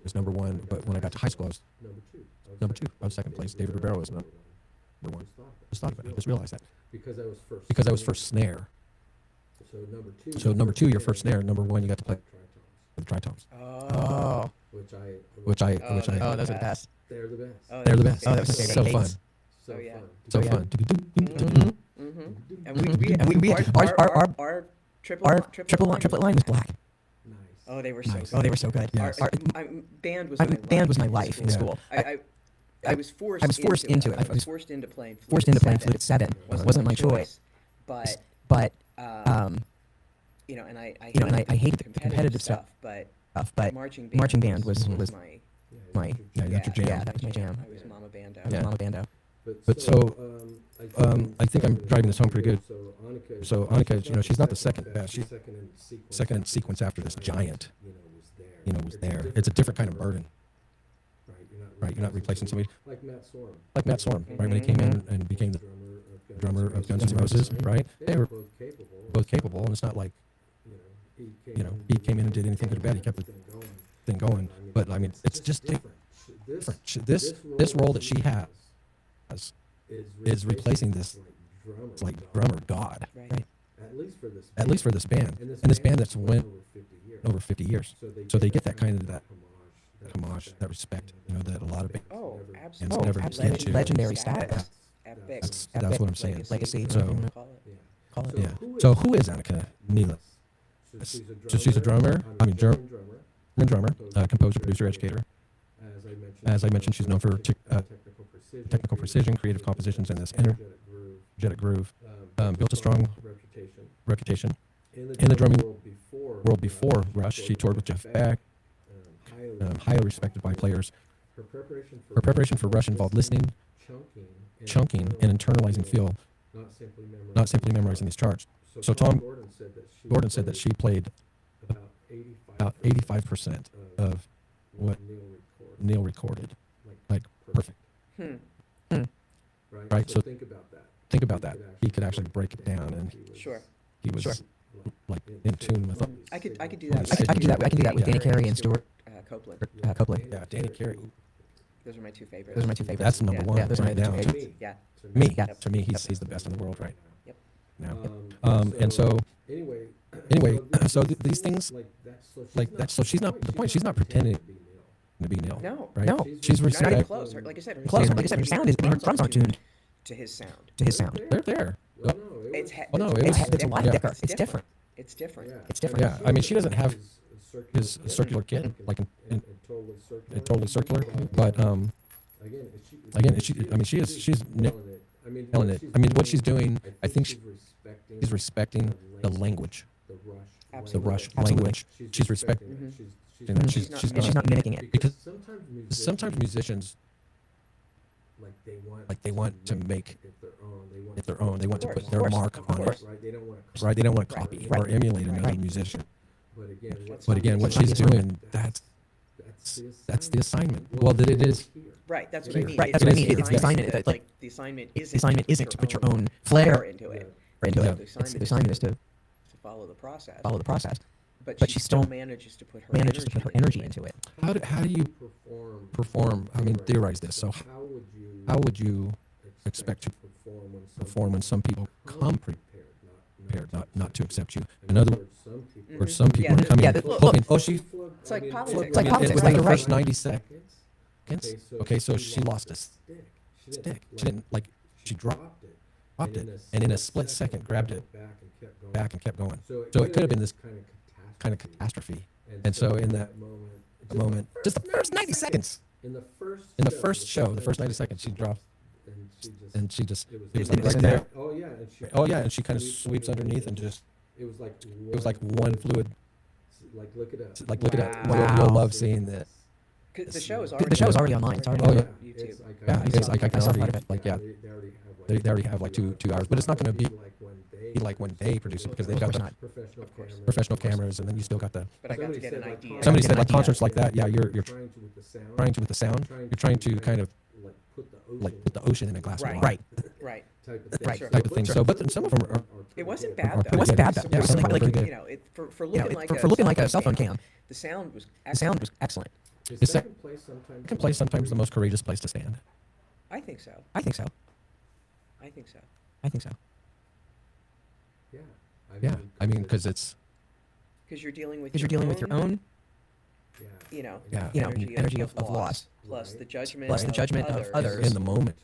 was number one, but when I got to high school, I was number two. I was second place. David Ribeiro was number one. I just thought of it. I just realized that. Because I was first snare. So number two, your first snare. Number one, you got to play with the tritones. Oh, Which I oh, those are the best. They're the best. they're the best. Oh, that was my So favorite. fun. Oh, yeah. So yeah. fun. And we our Triplet line was black. Oh, they were so Nice. good. Oh, they were so good. Yes. Band was Band was my life in Yeah. school. I was forced. I was forced into it. I was forced into playing. Forced into playing flute at 7. Wasn't my choice. But But and I I hated the competitive stuff. But but marching band was my my Yeah, that's your jam. yeah, that was my jam. I was Mama Bando. I was Mama Bando. But so, I think I'm driving this home pretty good. So Annika, she's not the second best. She's second in sequence after this giant, was there. It's a different kind of burden, right? You're not replacing somebody like Matt Sorum, right? When he came in and became the drummer of Guns N' Roses, right? They were both capable, and it's not like, he came in and did anything good or bad. He kept the thing going. But I mean, it's just different. This role that she has is replacing this like drummer god, Right. at least for this band, and this band that's went over 50 years. So they get that kind of that homage, that respect, that a lot of bands Oh, never absolutely. get to. Legendary status. Epic. That's what I'm saying. Legacy. So Call it. Call it. yeah. So who is Annika Nealis? So she's a drummer. I mean, German drummer, composer, producer, educator. As I mentioned, she's known for technical precision, creative compositions, and this energetic groove. Built a strong reputation in the drumming world before Rush. She toured with Jeff Beck, highly respected by players. Her preparation for Rush involved listening, chunking, and internalizing feel, not simply memorizing these charts. So Tom Gordon said that she played about 85% of what Neil recorded. Like, perfect. Right. So think about that. He could actually break it down, and Sure. he was like in tune with. I could do Well, that. I could do that. I can do that with Danny Carey and Stuart Copeland. Copeland. Yeah, Danny Carey. Those are my two favorites. Those are my two favorites. That's number Yeah. one Yeah, those are my right two now. favorites. Yeah. Me, Yeah. to me, he's the best in the world right Yep. now. And so anyway, so these things like that. So she's not the point. She's not pretending to be Neil. No. Right? No. She's Not even respect. close. Like I said, her Close. sound Like I said, her sound is, her drums aren't tuned to his sound. to his sound. They're there. It's Oh, no, it was- It's a lot Yeah. thicker. It's different. It's different. It's different. Yeah, I mean, she doesn't have his circular kit, like in totally circular, but again, she's nailing it. I mean, what she's doing, I think she's respecting the language, the Absolutely. Rush Absolutely. language. She's respecting that. She's And she's not mimicking it. because sometimes musicians like they want to make it their own. They want to put their mark on it, right? They don't want to copy or emulate another musician. But again, what she's doing, that's the assignment. Well, that it is. Right. That's what I mean. Right, that's what I mean. It's the assignment. It's like the assignment the assignment isn't to put your own flair into it. into Yeah. it. The assignment is to To follow the process. follow the process. But but she she still still manages to put her Manages to put her energy into it. How do you perform? I mean, theorize this. So how would you expect to perform when some people come prepared, not to accept you? In other words, some people Yeah, are coming yeah, in look, hoping, oh, she It's like politics. It's like politics, within like the you're first right. 90 seconds. Okay, so she lost a stick. She didn't she dropped it, and in a split second grabbed it back and kept going. So it could have been this kind of catastrophe. And so in that moment, just the first 90 seconds, in the first show, the first 90 seconds, she dropped, and she just, it was And it like was right in there. Oh yeah, and she kind of sweeps underneath and just, it was like one fluid. Like look it up. Wow. You'll love seeing this. 'Cause the show is The show is already online. It's already Oh, on yeah. YouTube. Yeah, because like I can I saw part already, of it. like yeah, they already have like 2 hours, but it's not going to be like when they produce it because they've got Of the course professional cameras, and then you still got the. But I got to get an idea. Somebody get said an like idea. concerts like that, yeah, you're trying to with the sound, you're trying to kind of like put the ocean in a glass of water, Right. Right. Right. Sure. type of thing. So, but then some of them are. It wasn't are bad though. pretty It wasn't good. bad, though. Yeah, It was some of them are like- pretty good. You know, for You looking know, like for looking like a cell phone cam, cam, the sound was the sound was excellent. The second place sometimes the most courageous place to stand. I think so. I think so. I think so. I think so. Yeah, I mean, because it's Because you're dealing with Because you're dealing with your own, you know, Yeah. energy of loss. plus the judgment, Plus the judgment of others. in the moment,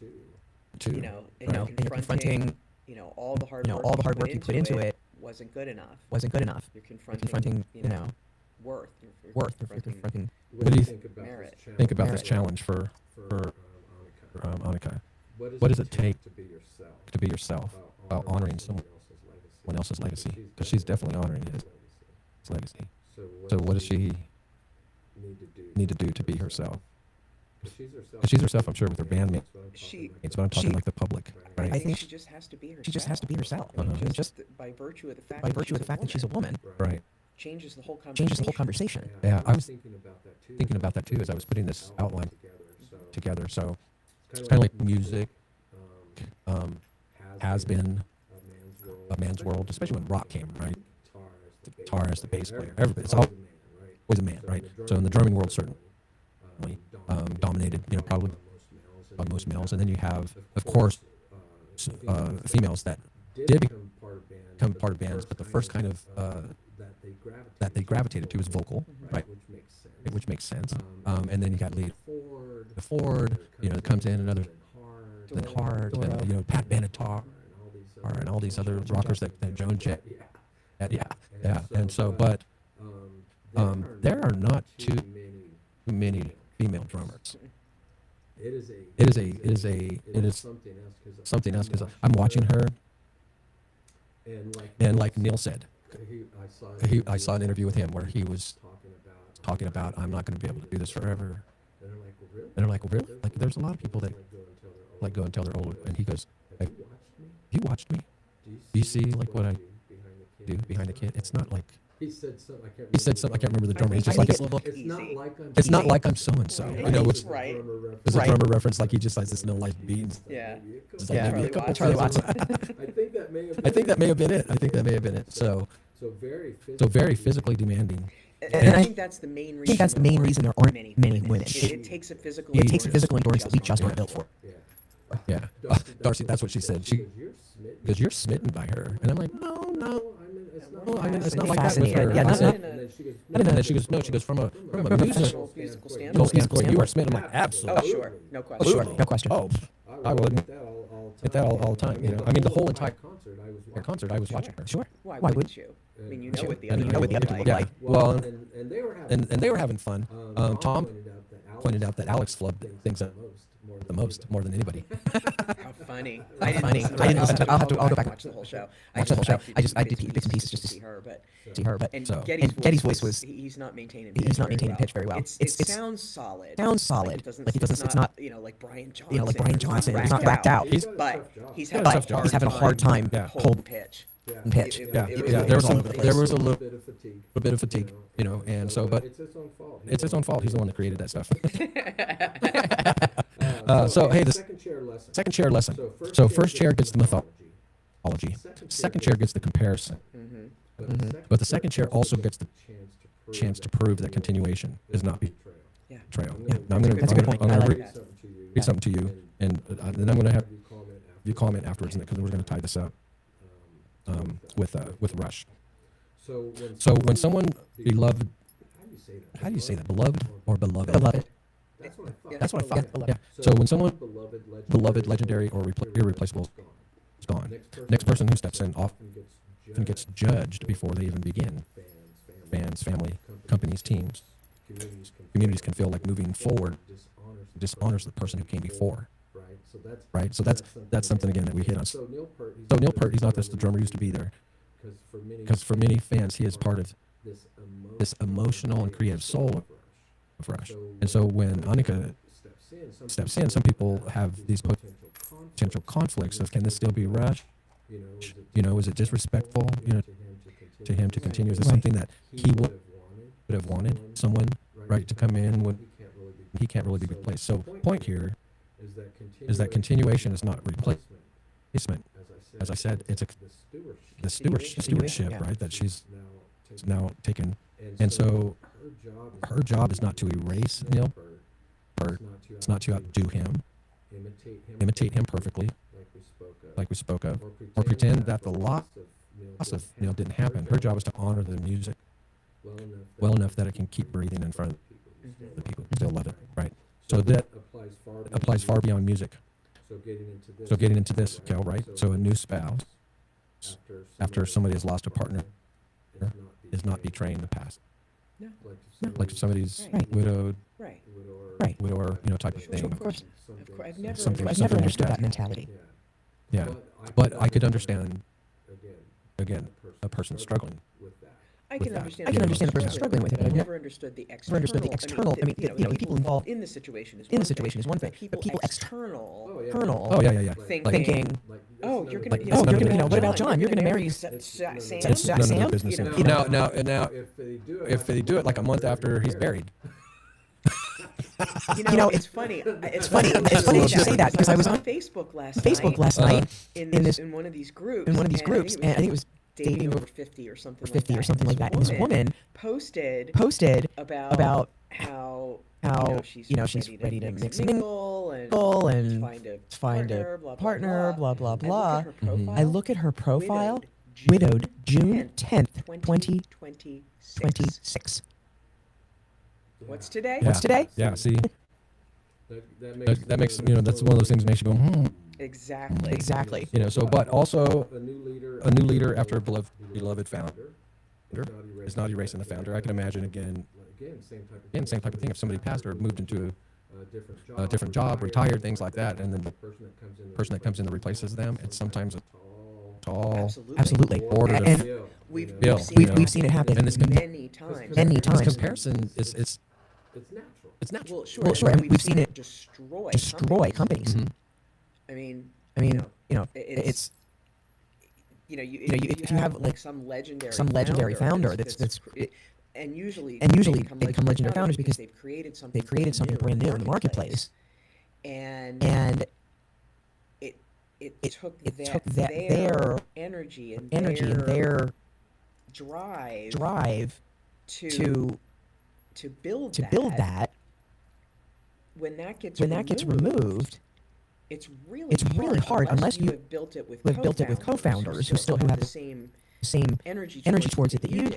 too. You know, You know, and you're confronting, you know, all the hard work all the hard work you put into it wasn't good enough. wasn't good enough. You're You're confronting, confronting, you know, worth. You're worth. You're confronting confronting. What do you merit. think about this challenge for Annika? What does it take to be yourself while honoring someone else's legacy? Because she's definitely honoring his legacy. So what does she need to do to be herself? Because she's herself, I'm sure, with her bandmates, She, but I'm talking She- like the public, I right? think think she just has to be herself. She just has to be herself. Uh-huh. Just by virtue of the fact by virtue of the fact that she's a woman, Right. changes the whole conversation. changes the whole conversation. Yeah, I was thinking about that too as I was putting this outline together. So it's kind of like music has been a man's world, especially when rock came, right? The guitarist, the bass player, everybody. It's always a man, right? So in the drumming world, certainly dominated, probably by most males. And then you have, of course, females that did become part of bands, but the first kind of that they gravitated to was vocal, right? Which makes sense. And then you got lead Ford, that comes in, another then Hart, and Pat Benatar, and all these other rockers that Joan Jett, yeah. And so, but there are not too many female drummers. It is something else because I'm watching her, and like Neil said, I saw an interview with him where he was talking about, I'm not going to be able to do this forever. And they're like, well, really? Like, there's a lot of people that go and tell their older, and he goes, hey, you watched me? Do you see like what I do behind the kit? It's not like He said something. I can't remember the drummer. He's I just like, think it's, it's easy. it's not like I'm so and so. You know, it's Right. there's a Right. drummer reference, like he just likes this no life beans. Yeah. Just like Yeah. maybe a couple Charlie times. Watts. I think that may have been it. So very physically demanding. And I think that's the main reason. I think that's the main reason there aren't many women. It takes a physical. It takes a physical endurance that we just aren't built for. Yeah, Darcy, that's what she said. Because you're smitten by her, and I'm like, no, I mean, it's not like that with her. Fascinated. Yeah, I no, said, no. and then she goes, no, from a Professional musical musical standpoint. you are smitten. I'm like, Oh, absolutely. sure. No Oh, question. sure, no question. Oh, I will admit that all the time. You know, I mean, the whole entire concert, I was watching her. Sure. Why Why wouldn't would you? I mean, you know what the And other you know what the other people people like. like. Well, and they were having fun. Tom pointed out that Alex flubbed things up the most, more than anybody. How funny. I didn't Funny. listen I didn't listen to it. I'll go back and watch the whole show. watch the whole show. I did bits bits and pieces just to see her, but see her, but and So- Getty's voice was- he's not maintaining. he's not maintaining pitch very well. It It's- sounds solid. sounds solid. Like it doesn't. It's not. you know, like Brian Johnson. You know, like Brian Johnson. It's not racked racked out. But he's got a having tough job. He's having a hard time holding pitch. pitch. Yeah, It yeah. There was all over the place. a little bit of fatigue, you know, and so, but it's his own fault. He's the one that created that stuff. So hey, the second chair lesson. So first chair gets the mythology. Second chair gets the comparison. But the second chair also gets the chance to prove that continuation is not Yeah. betrayal. Yeah. Now I'm gonna That's a good point. I'm I gonna like read, that. read something to you, and then I'm gonna have you comment afterwards, because we're gonna tie this up with Rush. So when someone beloved, how do you say that? Beloved or beloved? Beloved. That's what I thought. Yeah. So when someone beloved, legendary, or irreplaceable is gone, next person who steps in often gets judged before they even begin. Fans, family, companies, teams, communities can feel like moving forward dishonors the person who came before. Right. So that's something again that we hit on. So Neil Peart, he's not just the drummer who used to be there, because for many fans, he is part of this emotional and creative soul of Rush. And so when Annika steps in, some people have these potential conflicts of, can this still be Rush? You know, is it disrespectful, you know, to him to continue? Is it something that he would have wanted someone, right, to come in when he can't really be replaced? So point here is that continuation is not replacement. As I said, it's the stewardship, Yeah. right, that she's now taken. And so her job is not to erase Neil Peart. It's not to outdo him, imitate him perfectly, like we spoke of, or pretend that the loss of Neil didn't happen. Her job is to honor the music well enough that it can keep breathing in front of the people who still love it, right? So that applies far beyond music. So getting into this, Kel, right? So a new spouse, after somebody has lost a partner, is not betraying the past. No. Like if somebody's Right. widowed, Right. widower, you know, type of thing. Of course. I've never. Something- I've something never like understood that. that mentality. Yeah, but I could understand, again, a person struggling. I with can that. understand. I can the understand the person person struggling with it, but I've I've never understood the external. I mean, you know, the people involved in the situation is in one the situation is one thing, but but people external. Colonel Oh yeah. thinking, Oh, you're gonna. Like, you it's know, none of you're your gonna- what about John? You're gonna marry Sam? It's Sam? none of their business. You know, You know, now, if they do it like a month after he's buried, You know, it's funny. It's funny that you say that, because I was on Facebook last night in one of these groups. in one of these and groups, and I think it was dating over 50 or something. 50 or something like that. And this woman posted about how she's ready to mix and mingle mingle and find a a partner, blah blah blah. I look at her profile. I look at her profile, widowed June 10th, 2026. 2026. What's today? yeah. What's today? Yeah, see, that makes, you know, that's one of those things that makes you go, Exactly. Exactly. you know. So, but also a new leader after a beloved founder is not erasing the founder. I can imagine again, same type of thing. If somebody passed or moved into a different job, retired, things like that, and then the person that comes in that replaces them, it's sometimes a tall Absolutely. order to And We've Bill, seen you it know. we've seen it happen And this many times. many this times. comparison is it's natural. Well, sure. Well, sure, and we've seen it destroy companies. Mhm. I mean, I mean, you know, you know, it's if you have like some legendary founder and usually they become legendary founders because they've created something brand new in the marketplace, and it took their energy and their drive to build that. When that gets removed, it's really hard unless you have built it with co-founders who still have the same energy towards it that you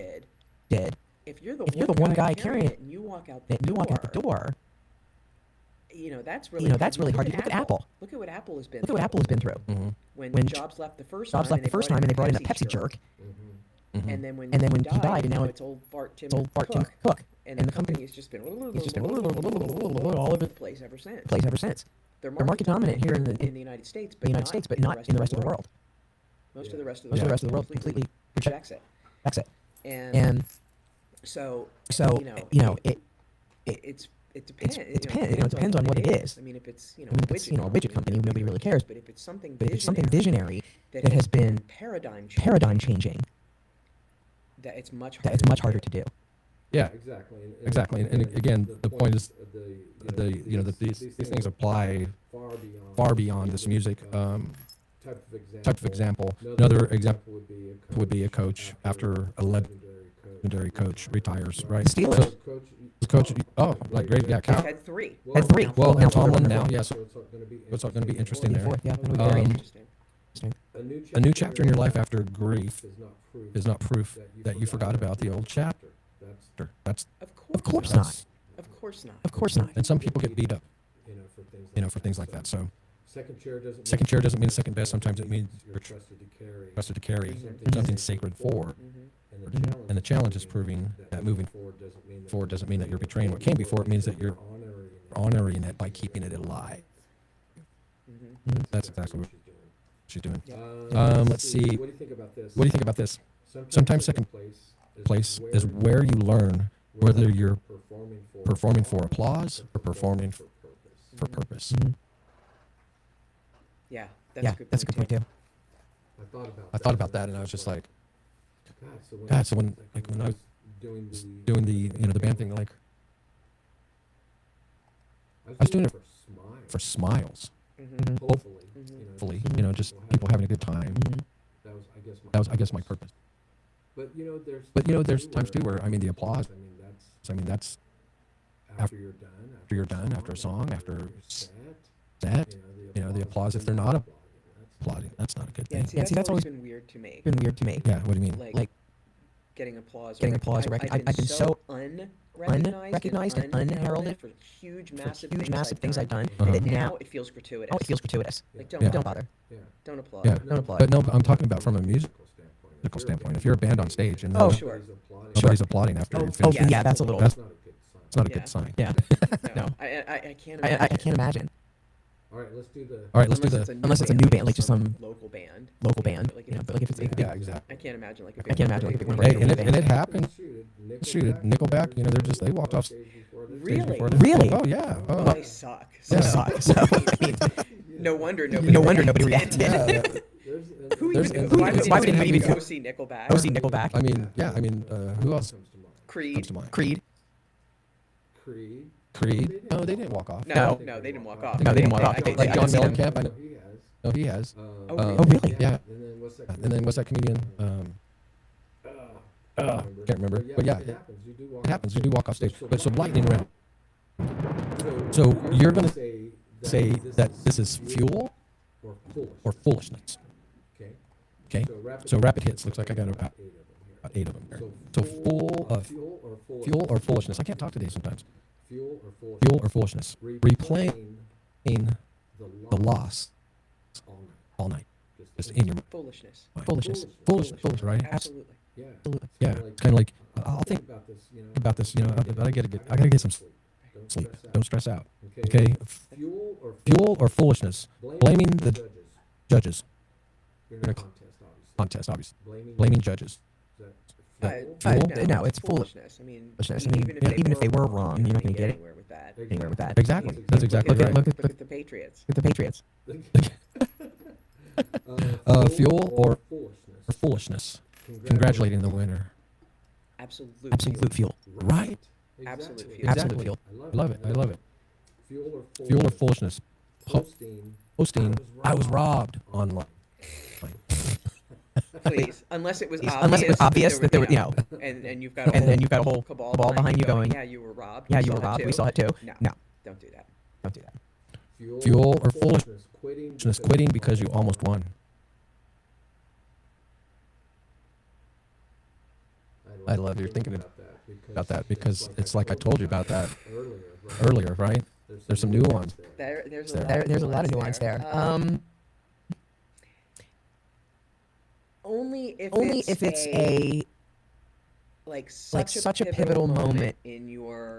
did. If you're the one guy carrying it and you walk out out the door, that's really hard. Look at Apple. Look at what Apple has been. Look at what Apple has been through. When Jobs left the first time and they brought in a Pepsi jerk. And then when he died, and now it's old Bart Tim Cook. And the company has just been all over the place ever since. They're market dominant here in the United States, but not in the rest of the world. Most of the rest of the world completely rejects it. And so it depends. It depends on what it is. I mean, if it's a widget company, nobody really cares. But if it's something visionary that has been paradigm changing, that it's much harder to do. Yeah, exactly. And again, the point is these things apply far beyond this music type of example. Another example would be a coach after a legendary coach retires, right? Steelers. So, coach, great, yeah, Cal. Had three. Well, now Tomlin now, yeah. So it's going to be interesting there. Yeah, that'll be very interesting. A new chapter in your life after grief is not proof that you forgot about the old chapter. That's of course not. Of course not. And some people get beat up, for things like that. So second chair doesn't mean second best. Sometimes it means you're trusted to carry something sacred forward. And the challenge is proving that moving forward doesn't mean that you're betraying what came before. It means that you're honoring it by keeping it alive. That's exactly what she's doing. Let's see. What do you think about this? Sometimes second place is where you learn whether you're performing for applause or performing for purpose. Yeah, that's a good point too. I thought about that, and I was just like, God. So when I was doing the band thing, like I was doing it for smiles, hopefully, just people having a good time. That was, I guess, my purpose. But there's times too where the applause. That's after you're done, after a song, after set. The applause. If they're not applauding, that's not a good thing. See, that's always been weird to me. Yeah. What do you mean? Like getting applause. I've been so unrecognized and unheralded for huge, massive things I've done that now it feels gratuitous. Like don't bother. Don't applaud. Yeah. Don't applaud. But no, I'm talking about from a musical standpoint. If you're a band on stage and Sure. nobody's applauding after you finish, yeah, that's a little. That's not a good sign. Yeah. No. I can't I imagine. can't imagine. All right, let's do the. Unless it's a new band, like just some local band. But like if it's like a big, Yeah, exactly. I can't imagine like a I big can't imagine like a big one. Hey, and it happened. Shoot, Nickelback. They walked off stage Really? before Really? Oh yeah. Oh. Well, they suck. So, so I mean, No wonder nobody reacted. Yeah. Who There's- even who- why would why would anybody anybody go see Nickelback? Go see Nickelback. Who else Creed. comes to mind? Creed. Creed. No, they didn't walk off. No, they didn't walk off. No, they didn't walk off. I don't Like think John I've seen them. Mellencamp. I know. No, he has. Oh, Oh, really? Yeah. And then what's that comedian? Can't remember. But yeah, it happens. You do walk off stage. But so lightning round. So you're gonna say that this is fuel or foolishness. Okay. So rapid hits. Looks like I got about 8 of them here. So fuel or foolishness. I can't talk today sometimes. Fuel or foolishness. Replaying the loss all night. Just in your mind. Foolishness. Foolishness, right? Absolutely. Yeah. It's kind of like I'll think about this. But I gotta get some sleep. Don't stress out. Okay. Fuel or foolishness. Blaming the judges. In a contest, obviously. Blaming judges. No, it's foolishness. I mean, even if they were wrong, you're not going to get anywhere with that. Exactly. That's exactly right. Look Look at the Patriots. at the Patriots. Fuel or or foolishness. Congratulating the winner. Absolute fuel. Right. Absolute fuel. Absolute fuel. I love it. I love it. Fuel or foolishness. Posting, I was robbed online. Please, unless it was obvious that there were, and you've got a and whole then you've got a whole cabal behind you going, yeah, you were robbed. yeah, We you saw were it robbed. too. We saw it too. No, No, don't do that. don't do that. Fuel or foolishness. Quitting because you almost won. I love you're thinking about that because it's like I told you about that earlier, right? There's some nuance. There's There's a lot of nuance there. Only Only if it's a like such a pivotal moment in your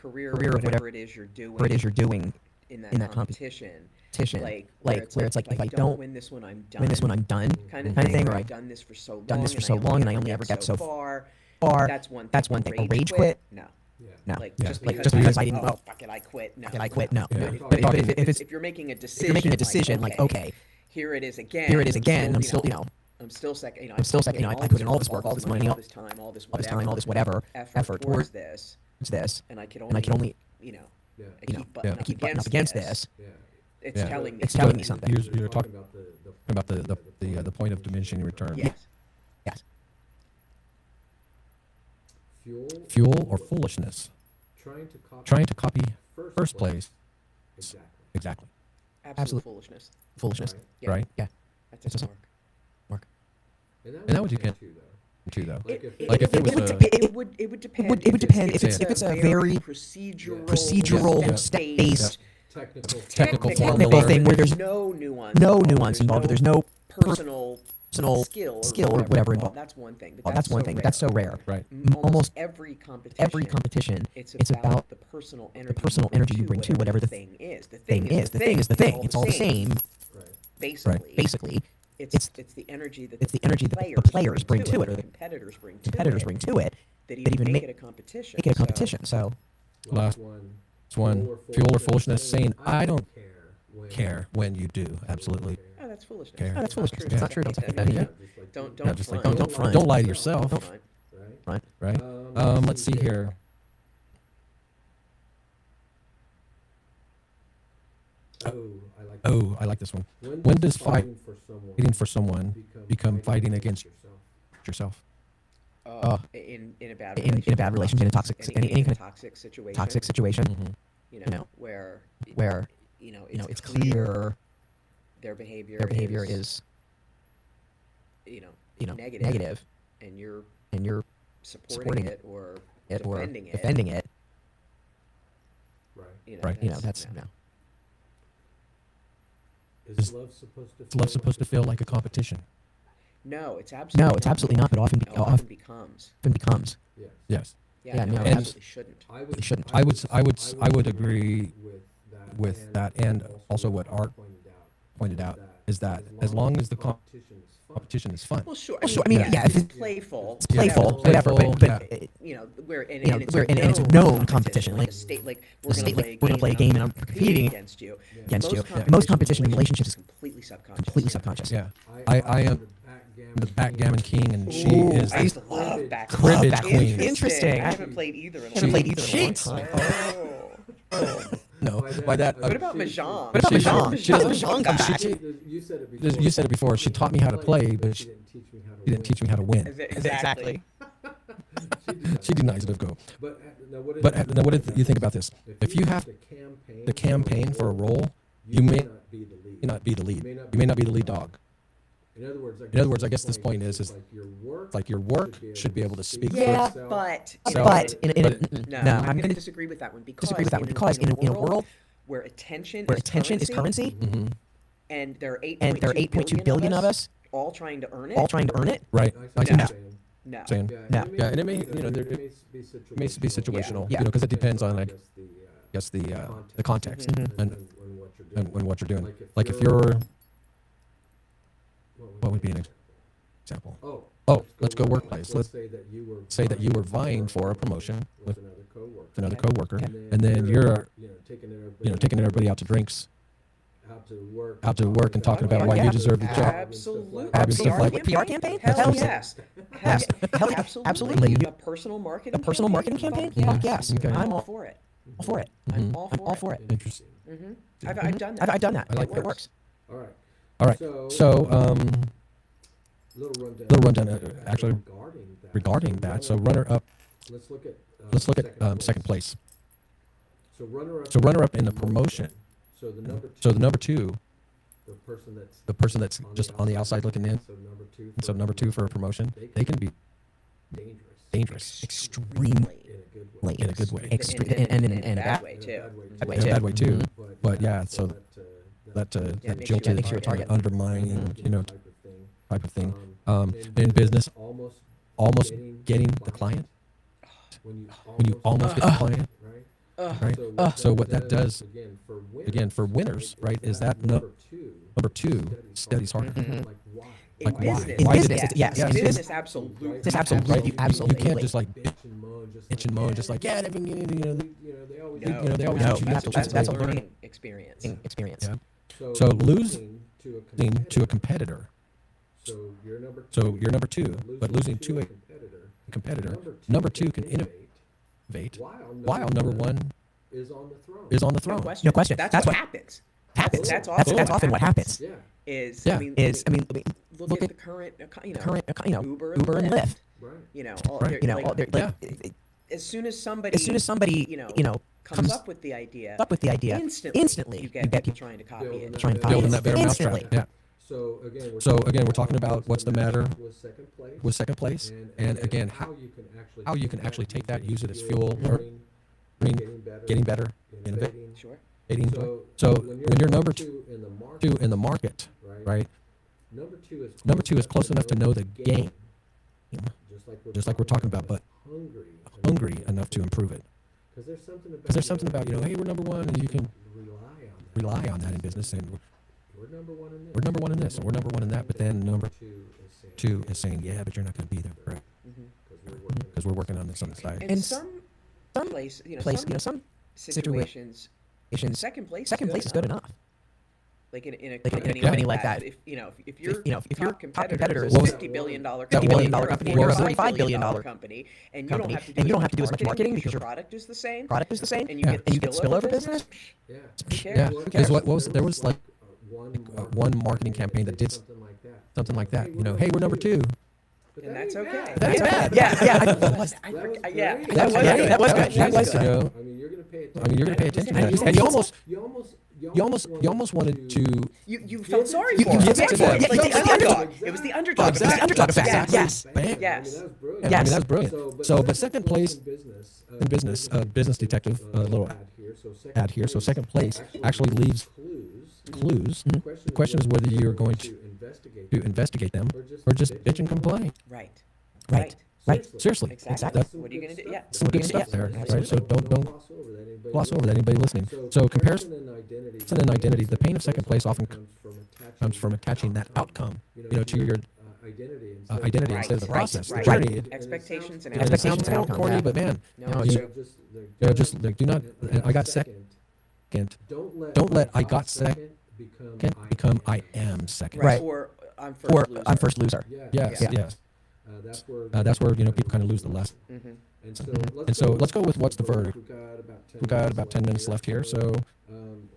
career career, of whatever it is you're doing in in that competition. competition, Like where it's like if I don't win this one, I'm done. win this one, I'm done. kind of thing, or or I've done this for so long. done this for and so I long and I ever only ever get so far. far. That's one thing. That's one thing. A rage quit? No. No. Like Yeah. just Like, because, just because I didn't. oh, fuck it, I quit. No. Did I quit? No. Yeah. But if If you're making a if decision, you're making a decision, like okay, here it is again. here it is again. I'm still, I'm still second. I'm still second. I put in all this work, all this money, all all this time, all this whatever effort towards towards this, this, and I could and I can only, I I keep keep butting up against this. It's Yeah. telling me. It's telling me something. You're talking about the point of diminishing return. Yes. Yes. Fuel or foolishness. Trying to copy first place. Exactly. Absolute foolishness. Foolishness. Yeah. Right. Yeah. That's a mark. And that would you get too though. It, Like if it was it would depend. It would depend if it's a very procedural, step-based, technical technical formula. thing where there's no nuance. no nuance involved, or there's no personal skill or whatever involved. That's one thing. Oh, that's one thing, but that's so rare. Right. Almost every competition. every competition, It's about the personal energy. you bring to whatever the thing is. The thing is. The thing is the thing. It's all the same. Basically. Basically, It's the energy that the players bring to it, or the competitors bring to it, that even even make make it a competition. make it a competition. So Last one. Fuel or foolishness. Saying I don't care when you do. Absolutely. Oh, that's foolishness. Care. oh, that's foolishness. Yeah. It's not true. Don't take that. Yeah. Don't Yeah, just like front. don't front. Don't lie to yourself. Don't front. Right? Right. Let's see here. Oh, I like this one. When does fighting for someone become fighting against yourself? In a bad relationship, in a toxic, any kind of toxic situation. toxic situation, You you know, know, where it's clear their behavior is negative, and you're and you're supporting it or defending it. Right. That's Is love supposed to feel like a competition? No, it's absolutely no, it's absolutely not. But often becomes. becomes. Yes. Yeah, no, it and- absolutely shouldn't. It shouldn't. I would agree with that, and also what Art pointed out is that as long as the competition is fun. Well, sure. Well, sure, I mean, yeah, if it's it's playful. It's playful, whatever. Playful, But yeah. Where and it's it's a known competition, like like a state, like we're gonna play a game and I'm competing against you. against you. Most competition in relationships is completely subconscious. completely subconscious. Yeah. I am the backgammon king, and she Ooh, is I used to the love back. cribbage back- queen. Interesting. I haven't played either. In a Haven't long played either in a long time. time. No, by that. What about Mahjong? What about She- Mahjong? she doesn't- Mahjong come back. You said it before. She taught me how to play, but she didn't teach me how to win. Exactly. She denies it. Go. But now, what do you think about this? If you have the campaign for a role, you may not be the lead. You may not be the lead dog. In other words, I guess this point is like your work should be able to speak Yeah, for but itself. But no, no, I'm I'm going to gonna disagree with that one because disagree with that one because in a world where attention where attention is currency, Mhm. and there are 8.2 billion of us all trying to earn it. all trying to earn it, Right. I see No. that. No. Saying. No. Yeah, and it may it may be situational. Yeah. Because it depends on I guess the context and what you're doing. Like if you're, what would be an example? Oh, let's go workplace. Let's say that you were vying for a promotion with another coworker, and then you're taking everybody out to drinks out to work and talking about why you deserve the job. Absolutely. Stuff like- PR campaign? Hell Hell yes. Yes. Hell yeah. Absolutely. A personal marketing campaign? Fuck Fuck yes. Okay. I'm I'm all all for it. for it. I'm all for All it. for it. Interesting. I've done that. I've done that. I like It works. All right. All right. So, Little little rundown actually regarding regarding that. So runner up. Let's look at Second place. So runner up. So runner up in the promotion. So the number two. So the number two, the person that's just on the outside looking in. So number two. For a promotion, they can be dangerous Extremely. In a good way. in a good way. And in a bad bad way too. bad way In a too. bad way too. Mhm. But yeah, so that make jilted, sure you're target. undermining, type of thing. In In business, almost getting getting the client when when you almost get the client, Ugh. right? So what that does, again for winners, right, is that number two studies harder. In Like, why? business, In Why business, did it? yes. In In business, absolutely. Just absolutely. Right? You You absolutely. can't just like bitch and moan just like yeah, they've been getting, they always they always No, teach you that's, to that's, do that's a it. learning experience. Experience. Yeah. So losing to a competitor. So you're number two, but losing to a competitor. Number two can innovate while number one is on the throne. is on the No throne. question. No question. That's, That's what what happens. Happens. That's That's often what happens. Yeah. Yeah. Look at the current, Uber Uber and Lyft. Right. all, Right. they're, You know, like, all they're, Yeah. as soon as somebody, comes up with the idea, up with the idea, instantly you get people trying to copy Building it. that trying to better Building that better mousetrap. Instantly. Yeah. So again, We're talking about what's the matter with second place, and and again how you can actually take that, use it as fuel, learning, getting better, innovating. Sure. So when you're number two in the market, right? Number two is close enough to know the game, just like we're talking about, but hungry enough to improve it. Because There's something about hey, we're number one, and you can rely on that in business, and we're number one in this. we're number one in this, and we're number one in that. But then number two is saying, yeah, but you're not going to be there, right? Because we're working on this on the side. And And some place, some situations, situations, second place is good enough. Like in a Like in a company, company like that. If your if your top top competitor is competitor a is $50 billion $50 billion company, company, or a or a $45 billion $45 company, and you don't have to do as much marketing because because your your product is the same, product is the same, and you get spillover business. Yeah. Who cares? Yeah, Who because cares? what was there was like one marketing campaign that did something like that. Hey, we're number two. And that's okay. That's bad. Yeah. That was That good. was That was good. good. I mean, you're going to pay attention. I mean, you're going to pay attention to that, and you almost wanted to. You felt sorry You for it. give it to them. It's like Like the the underdog. It was the underdog. Exactly. effect. The underdog effect. Yes. Bam. Yes. I mean, that's brilliant. So, but second place in business, business detective, a little ad here. So second place actually leaves clues. The question is whether you're going to investigate them or just bitch and complain. Right. Right. Seriously. Exactly. That's What are you gonna do? Yeah. some good stuff there. Right? So don't gloss over that. Anybody listening. So comparison and identity. The pain of second place often comes from attaching that outcome, to your identity Right. instead of the process. Right. The journey. Expectations and And it sounds Expectations and a little outcomes, corny, yeah. but man, No, you- true. just like, do not. I got second. Don't let I got second become I am second. Right. Or I'm first Or loser. I'm first loser. Yes. Yeah. Yes. That's where People kind of lose the lesson. Mhm. And so let's go with what's the verdict. We've got about 10 minutes left here. So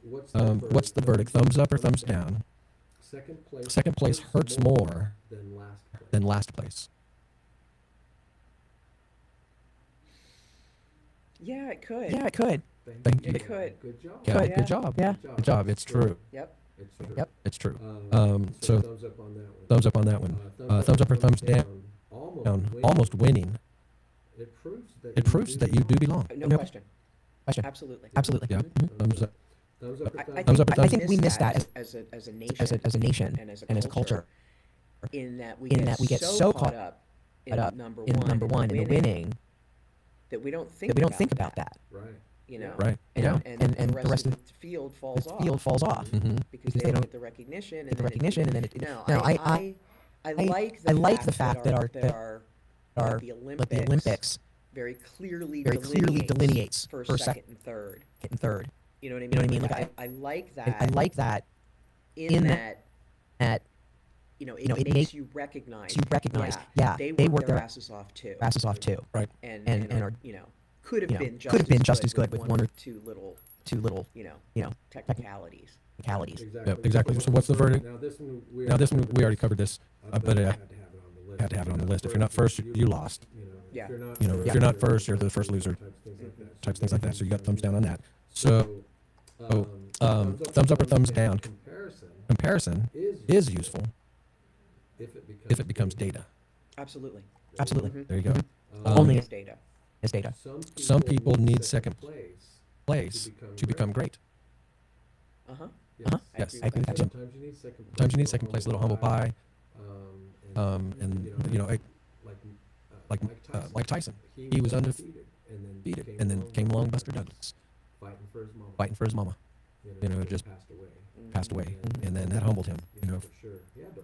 what's the verdict? Thumbs up or thumbs down? Second place hurts more than last place. Yeah, it could. Yeah, it could. Thank you. It could. Good job. Yeah, Yeah. good job. Yeah. Good job. It's true. Yep. Yep. It's true. So So thumbs up on that one. Thumbs up or thumbs down. Almost winning. It proves that you do belong. No No question. question. Absolutely. Absolutely. Yeah. Thumbs up. Thumbs up. Thumbs up or I thumbs think we missed that as a nation, as a nation and as and as a culture. in that we get so so caught caught up in number number one, in the winning, that we don't think about that. Right. Right. And, Yeah. and the rest of the field falls The off. field falls off. Mhm. because they don't get the recognition. Get the recognition, and then it. No, No, I like the fact that the Olympics very clearly delineates first, first, second, and third. and third. You know what I mean? You know what I mean? Like, Like, I like I that. like that in that it makes you recognize, yeah, they work their asses off too, Right. and are could have been just as good with one or two little technicalities. technicalities. Yep, exactly. So what's the verdict? Now this one we already covered this, but I it had to have it on the list. If you're not first, you lost. Yeah. If you're not first, you're the first loser. Types things like that. So you got thumbs down on that. So, thumbs up or thumbs down. Comparison is useful if it becomes data. Absolutely. Absolutely. There you go. Only It's data. as data. Some people need second place to become great. Yes, I agree with that too. Sometimes you need second place, a little humble pie, and like Mike Tyson, he was undefeated, and then came along Buster Douglas, fighting for his mama. Just passed away, and then that humbled him.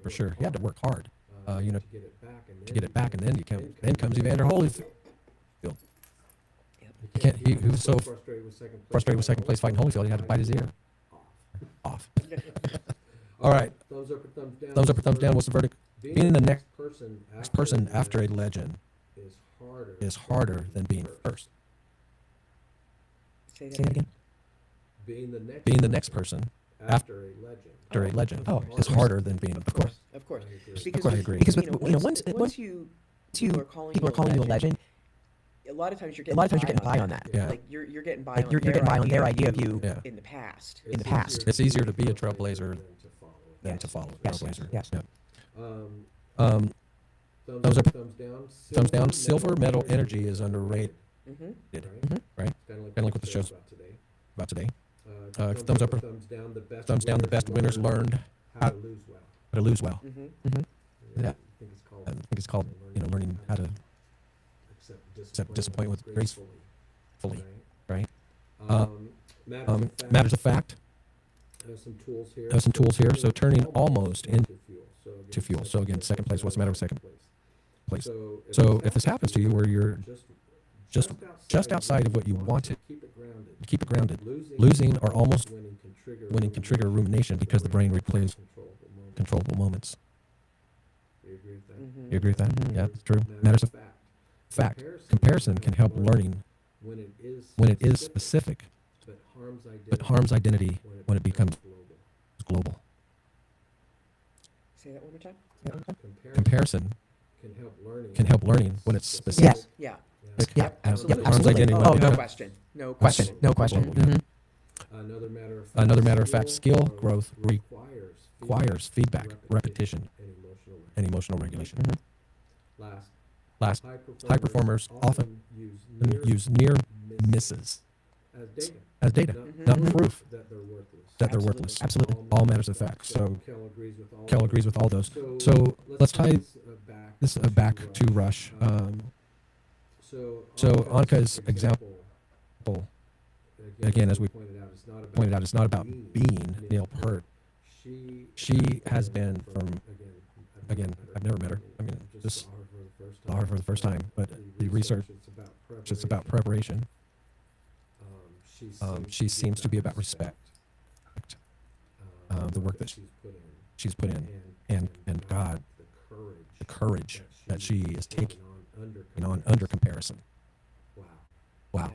For sure, he had to work hard, to get it back, and then comes Evander Holyfield. He was so frustrated with second place fighting Holyfield, he had to bite his ear off. All right. Thumbs up or thumbs down. What's the verdict? Being the next person after a legend is harder than being first. Say Say that again. Being Being the next person after a legend is harder than being Of course. I agree. Because with, once once you people are calling you a legend, a lot of times you're getting by on that. Yeah. Like you're getting by Like on you're getting by on their idea of you. Yeah. in the past. In the past. It's easier to be a trailblazer than to follow a Yes. trailblazer. Yes. Yeah. Thumbs up, Thumbs down. Silver medal energy is underrated. Mm-hmm. Right? Kind of like what the show's about today. Thumbs up or thumbs down. Thumbs down. The best winners learned how to lose well. Mm-hmm. Yeah. I I think it's called learning how to accept disappointment gracefully. Right? Matters of fact. Have some tools here. Have some tools here. So turning almost into fuel. So again, second place. What's the matter with second place? So if this happens to you, where you're just outside of what you wanted, keep it grounded. Losing or almost winning can trigger rumination because the brain replays controllable moments. You agree with that? Yeah, it's true. Matters of fact. Comparison can help learning when it is specific, but harms identity when it becomes global. Say that one more time. Comparison can help learning when it's specific. Yeah. Yeah. Absolutely. Harms identity when Oh, it No becomes question. No Question. question. No question. Yeah. Another matter of fact, skill growth requires feedback, repetition, and emotional regulation. Last, high performers often use near misses as data, not proof that they're worthless. Absolutely. All matters of fact. So Kel agrees with all those. So let's tie this back to Rush. So Annika's example, again, as we pointed out, it's not about being Neil Peart. She has been from, again, I've never met her. I mean, just saw her for the first time, but the research, it's about preparation. She seems to be about respect. The work that she's put in, and God, the courage that she is taking on under comparison. Wow.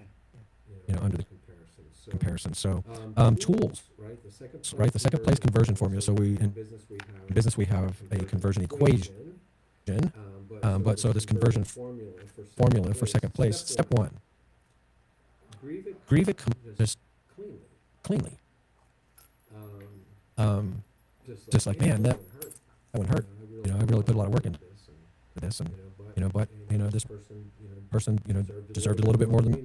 Under the comparison. So, tools, right? The second place conversion formula. So in business we have a conversion equation. But so this conversion formula for second place, step one, grieve it just cleanly. Just like, man, that one hurt. I really put a lot of work into this, and but this person deserved a little bit more than me.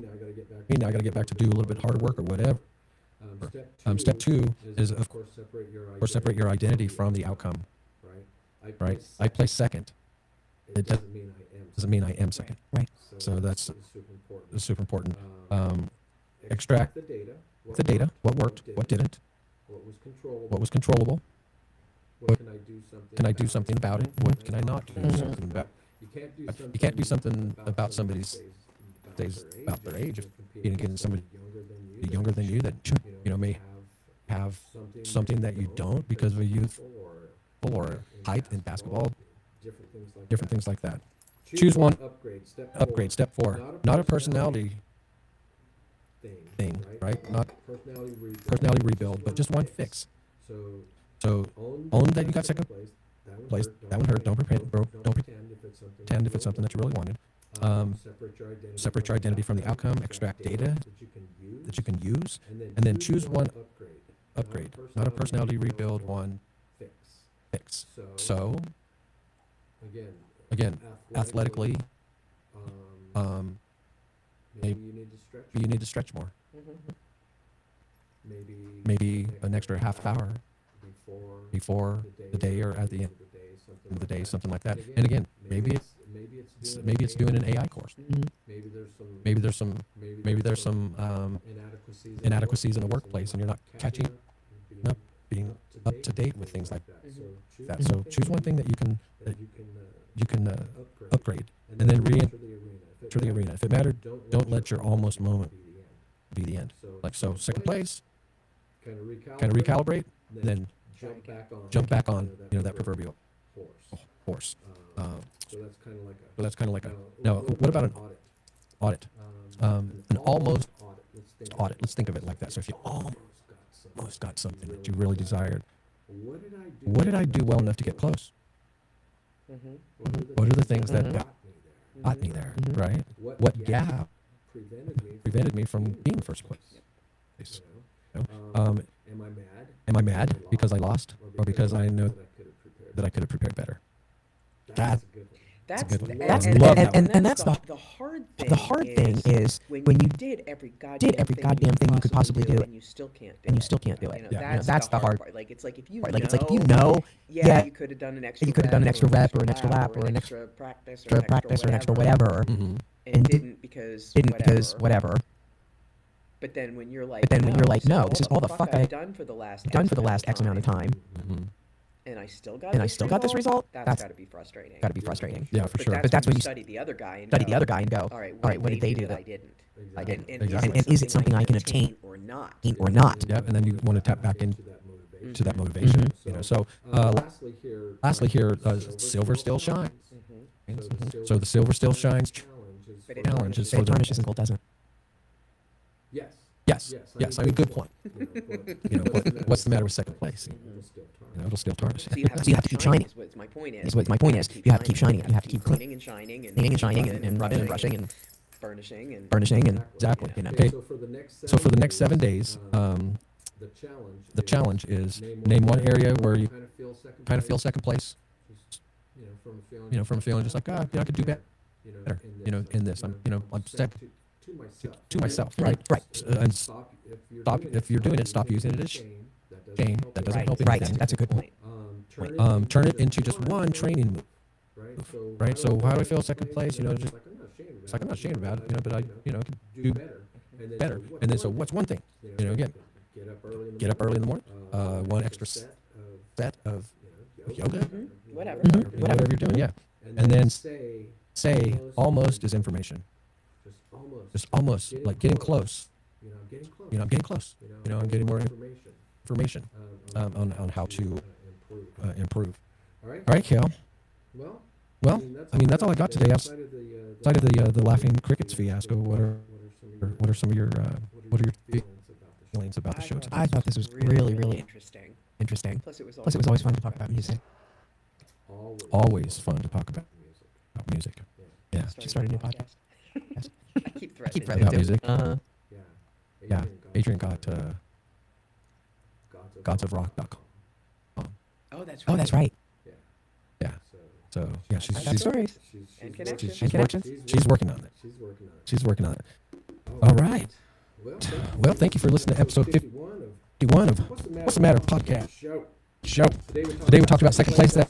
Now I got to get back to do a little bit harder work or whatever. Step two is, of course, separate your identity from the outcome. Right? I place second. It doesn't mean I am second. Right. So that's super important. Extract the data. What worked? What didn't? What was controllable? What can I do something about it? What can I not do something about? You can't do something about somebody's about their age if you didn't get somebody younger than you that may have something that you don't because of a youth or height in basketball, different things like that. Choose one. Upgrade. Step 4. Not a personality thing, right? Not personality rebuild, but just one fix. So own that you got second place. That one hurt. Don't pretend if it's something that you really wanted. Separate your identity from the outcome. Extract data that you can use, and then choose one upgrade. Not a personality rebuild. One fix. So again, athletically, maybe you need to stretch more. Maybe an extra half hour before the day or at the end of the day, something like that. And again, maybe it's doing an AI course. Maybe there's some inadequacies in the workplace, and you're not being up to date with things like that. So choose one thing that you can upgrade, and then re-enter the arena. If it mattered, don't let your almost moment be the end. Like so, second place, kind of recalibrate, then jump back on that proverbial horse. So that's kind of like a. Now, what about an audit? An almost audit. Let's think of it like that. So if you almost got something that you really desired, what did I do well enough to get close? What are the things that got me there, right? What gap prevented me from being first place? Am I mad because I lost, or because I know that I could have prepared better? That's a good one. That's and that's the hard thing. The hard thing is when you did every goddamn thing you could possibly do, and you still can't do it. That's the hard part. Like it's like if you Like it's like if you know, you could have done an extra rep or an extra lap or an extra practice or an extra whatever, and didn't because whatever. But then when you're like, no, this is all the fuck I've done for the last X amount of time, and I still got this result. That's got to be frustrating. Yeah, for sure. But that's when you study the other guy and go, all right, what did they do that I didn't? Exactly. And is it something I can obtain or not? Yeah, and then you want to tap back into that motivation. So lastly here, silver still shines. So the silver still shines challenge is It tarnishes and gold doesn't. Yes. I mean, good point. What's the matter with second place? It'll still tarnish. So you have to keep shining. Is what my point is. You have to keep shining. You have to keep cleaning and shining and rubbing and brushing and burnishing and exactly. Okay. So for the next 7 days, the challenge is name one area where you kind of feel second place. From a feeling just like I could do better. In this, I'm second to myself, right? And stop if you're doing it. Stop using it as shame. That doesn't help anything. Right. That's a good point. Turn it into just one training move. Right. So how do I feel second place? Just it's like I'm not ashamed about it. But I can do better. And then so what's one thing? Again, get up early in the morning. One extra set of yoga, whatever you're doing. Yeah. And then say almost is information. Just almost like getting close. I'm getting close. I'm getting more information on how to improve. All right, Kale. Well, I mean that's all I got today. Outside of the laughing crickets fiasco, what are some of your feelings about the show today? I thought this was really interesting. Plus it was always fun to talk about music. Always fun to talk about music. Yeah. She started a new podcast. Yes. I keep threatening. About music. Yeah. Adrian got godsofrock.com. Oh, that's right. Oh, that's right. Yeah. So yeah, I got stories. And connections. she's working on it. All right. Well, thank you for listening to episode 51 of What's the Matter podcast show. Today we talked about second place, that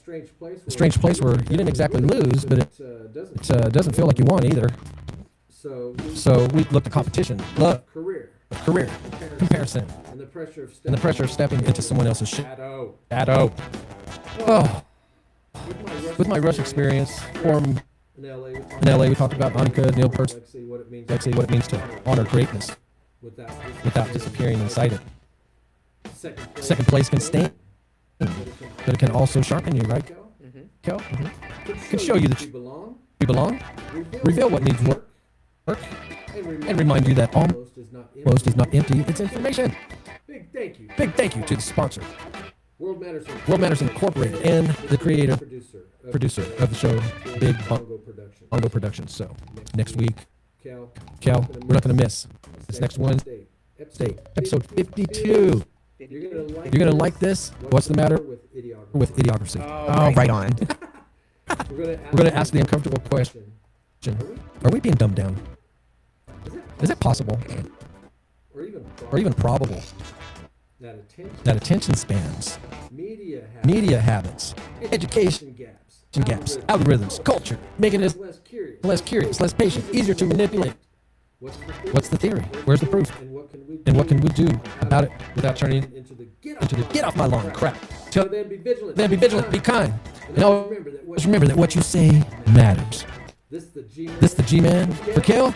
strange place where you didn't exactly lose, but it doesn't feel like you won either. So we looked at competition, love, career, comparison, and the pressure of stepping into someone else's shadow. Oh. With my Rush experience from in LA, we talked about Monica, Neil Peart, Lexi, what it means to honor greatness without disappearing inside it. Second place can stain, but it can also sharpen you, right? Kel? Can show you that you belong, reveal what needs work, and remind you that almost is not empty, it's information. Big thank you. Big thank you to the sponsor, World Matters Incorporated, and the creative producer of the show, Big Bongo Productions. So, next week, Cal, we're not going to miss this next Wednesday, episode 52. You're going to like this. What's the matter with idiocracy? Oh, right on. We're We're going to ask the uncomfortable question. Are we being dumbed down? Is it possible, or even probable, that attention spans, media habits, education gaps, algorithms, culture, making us less curious, less patient, easier to manipulate? What's the theory? Where's the proof? And what can we do about it without turning into the get off my lawn crap? So then be Vigilant, be kind, and always remember that what you say matters. This the G-Man for Kel.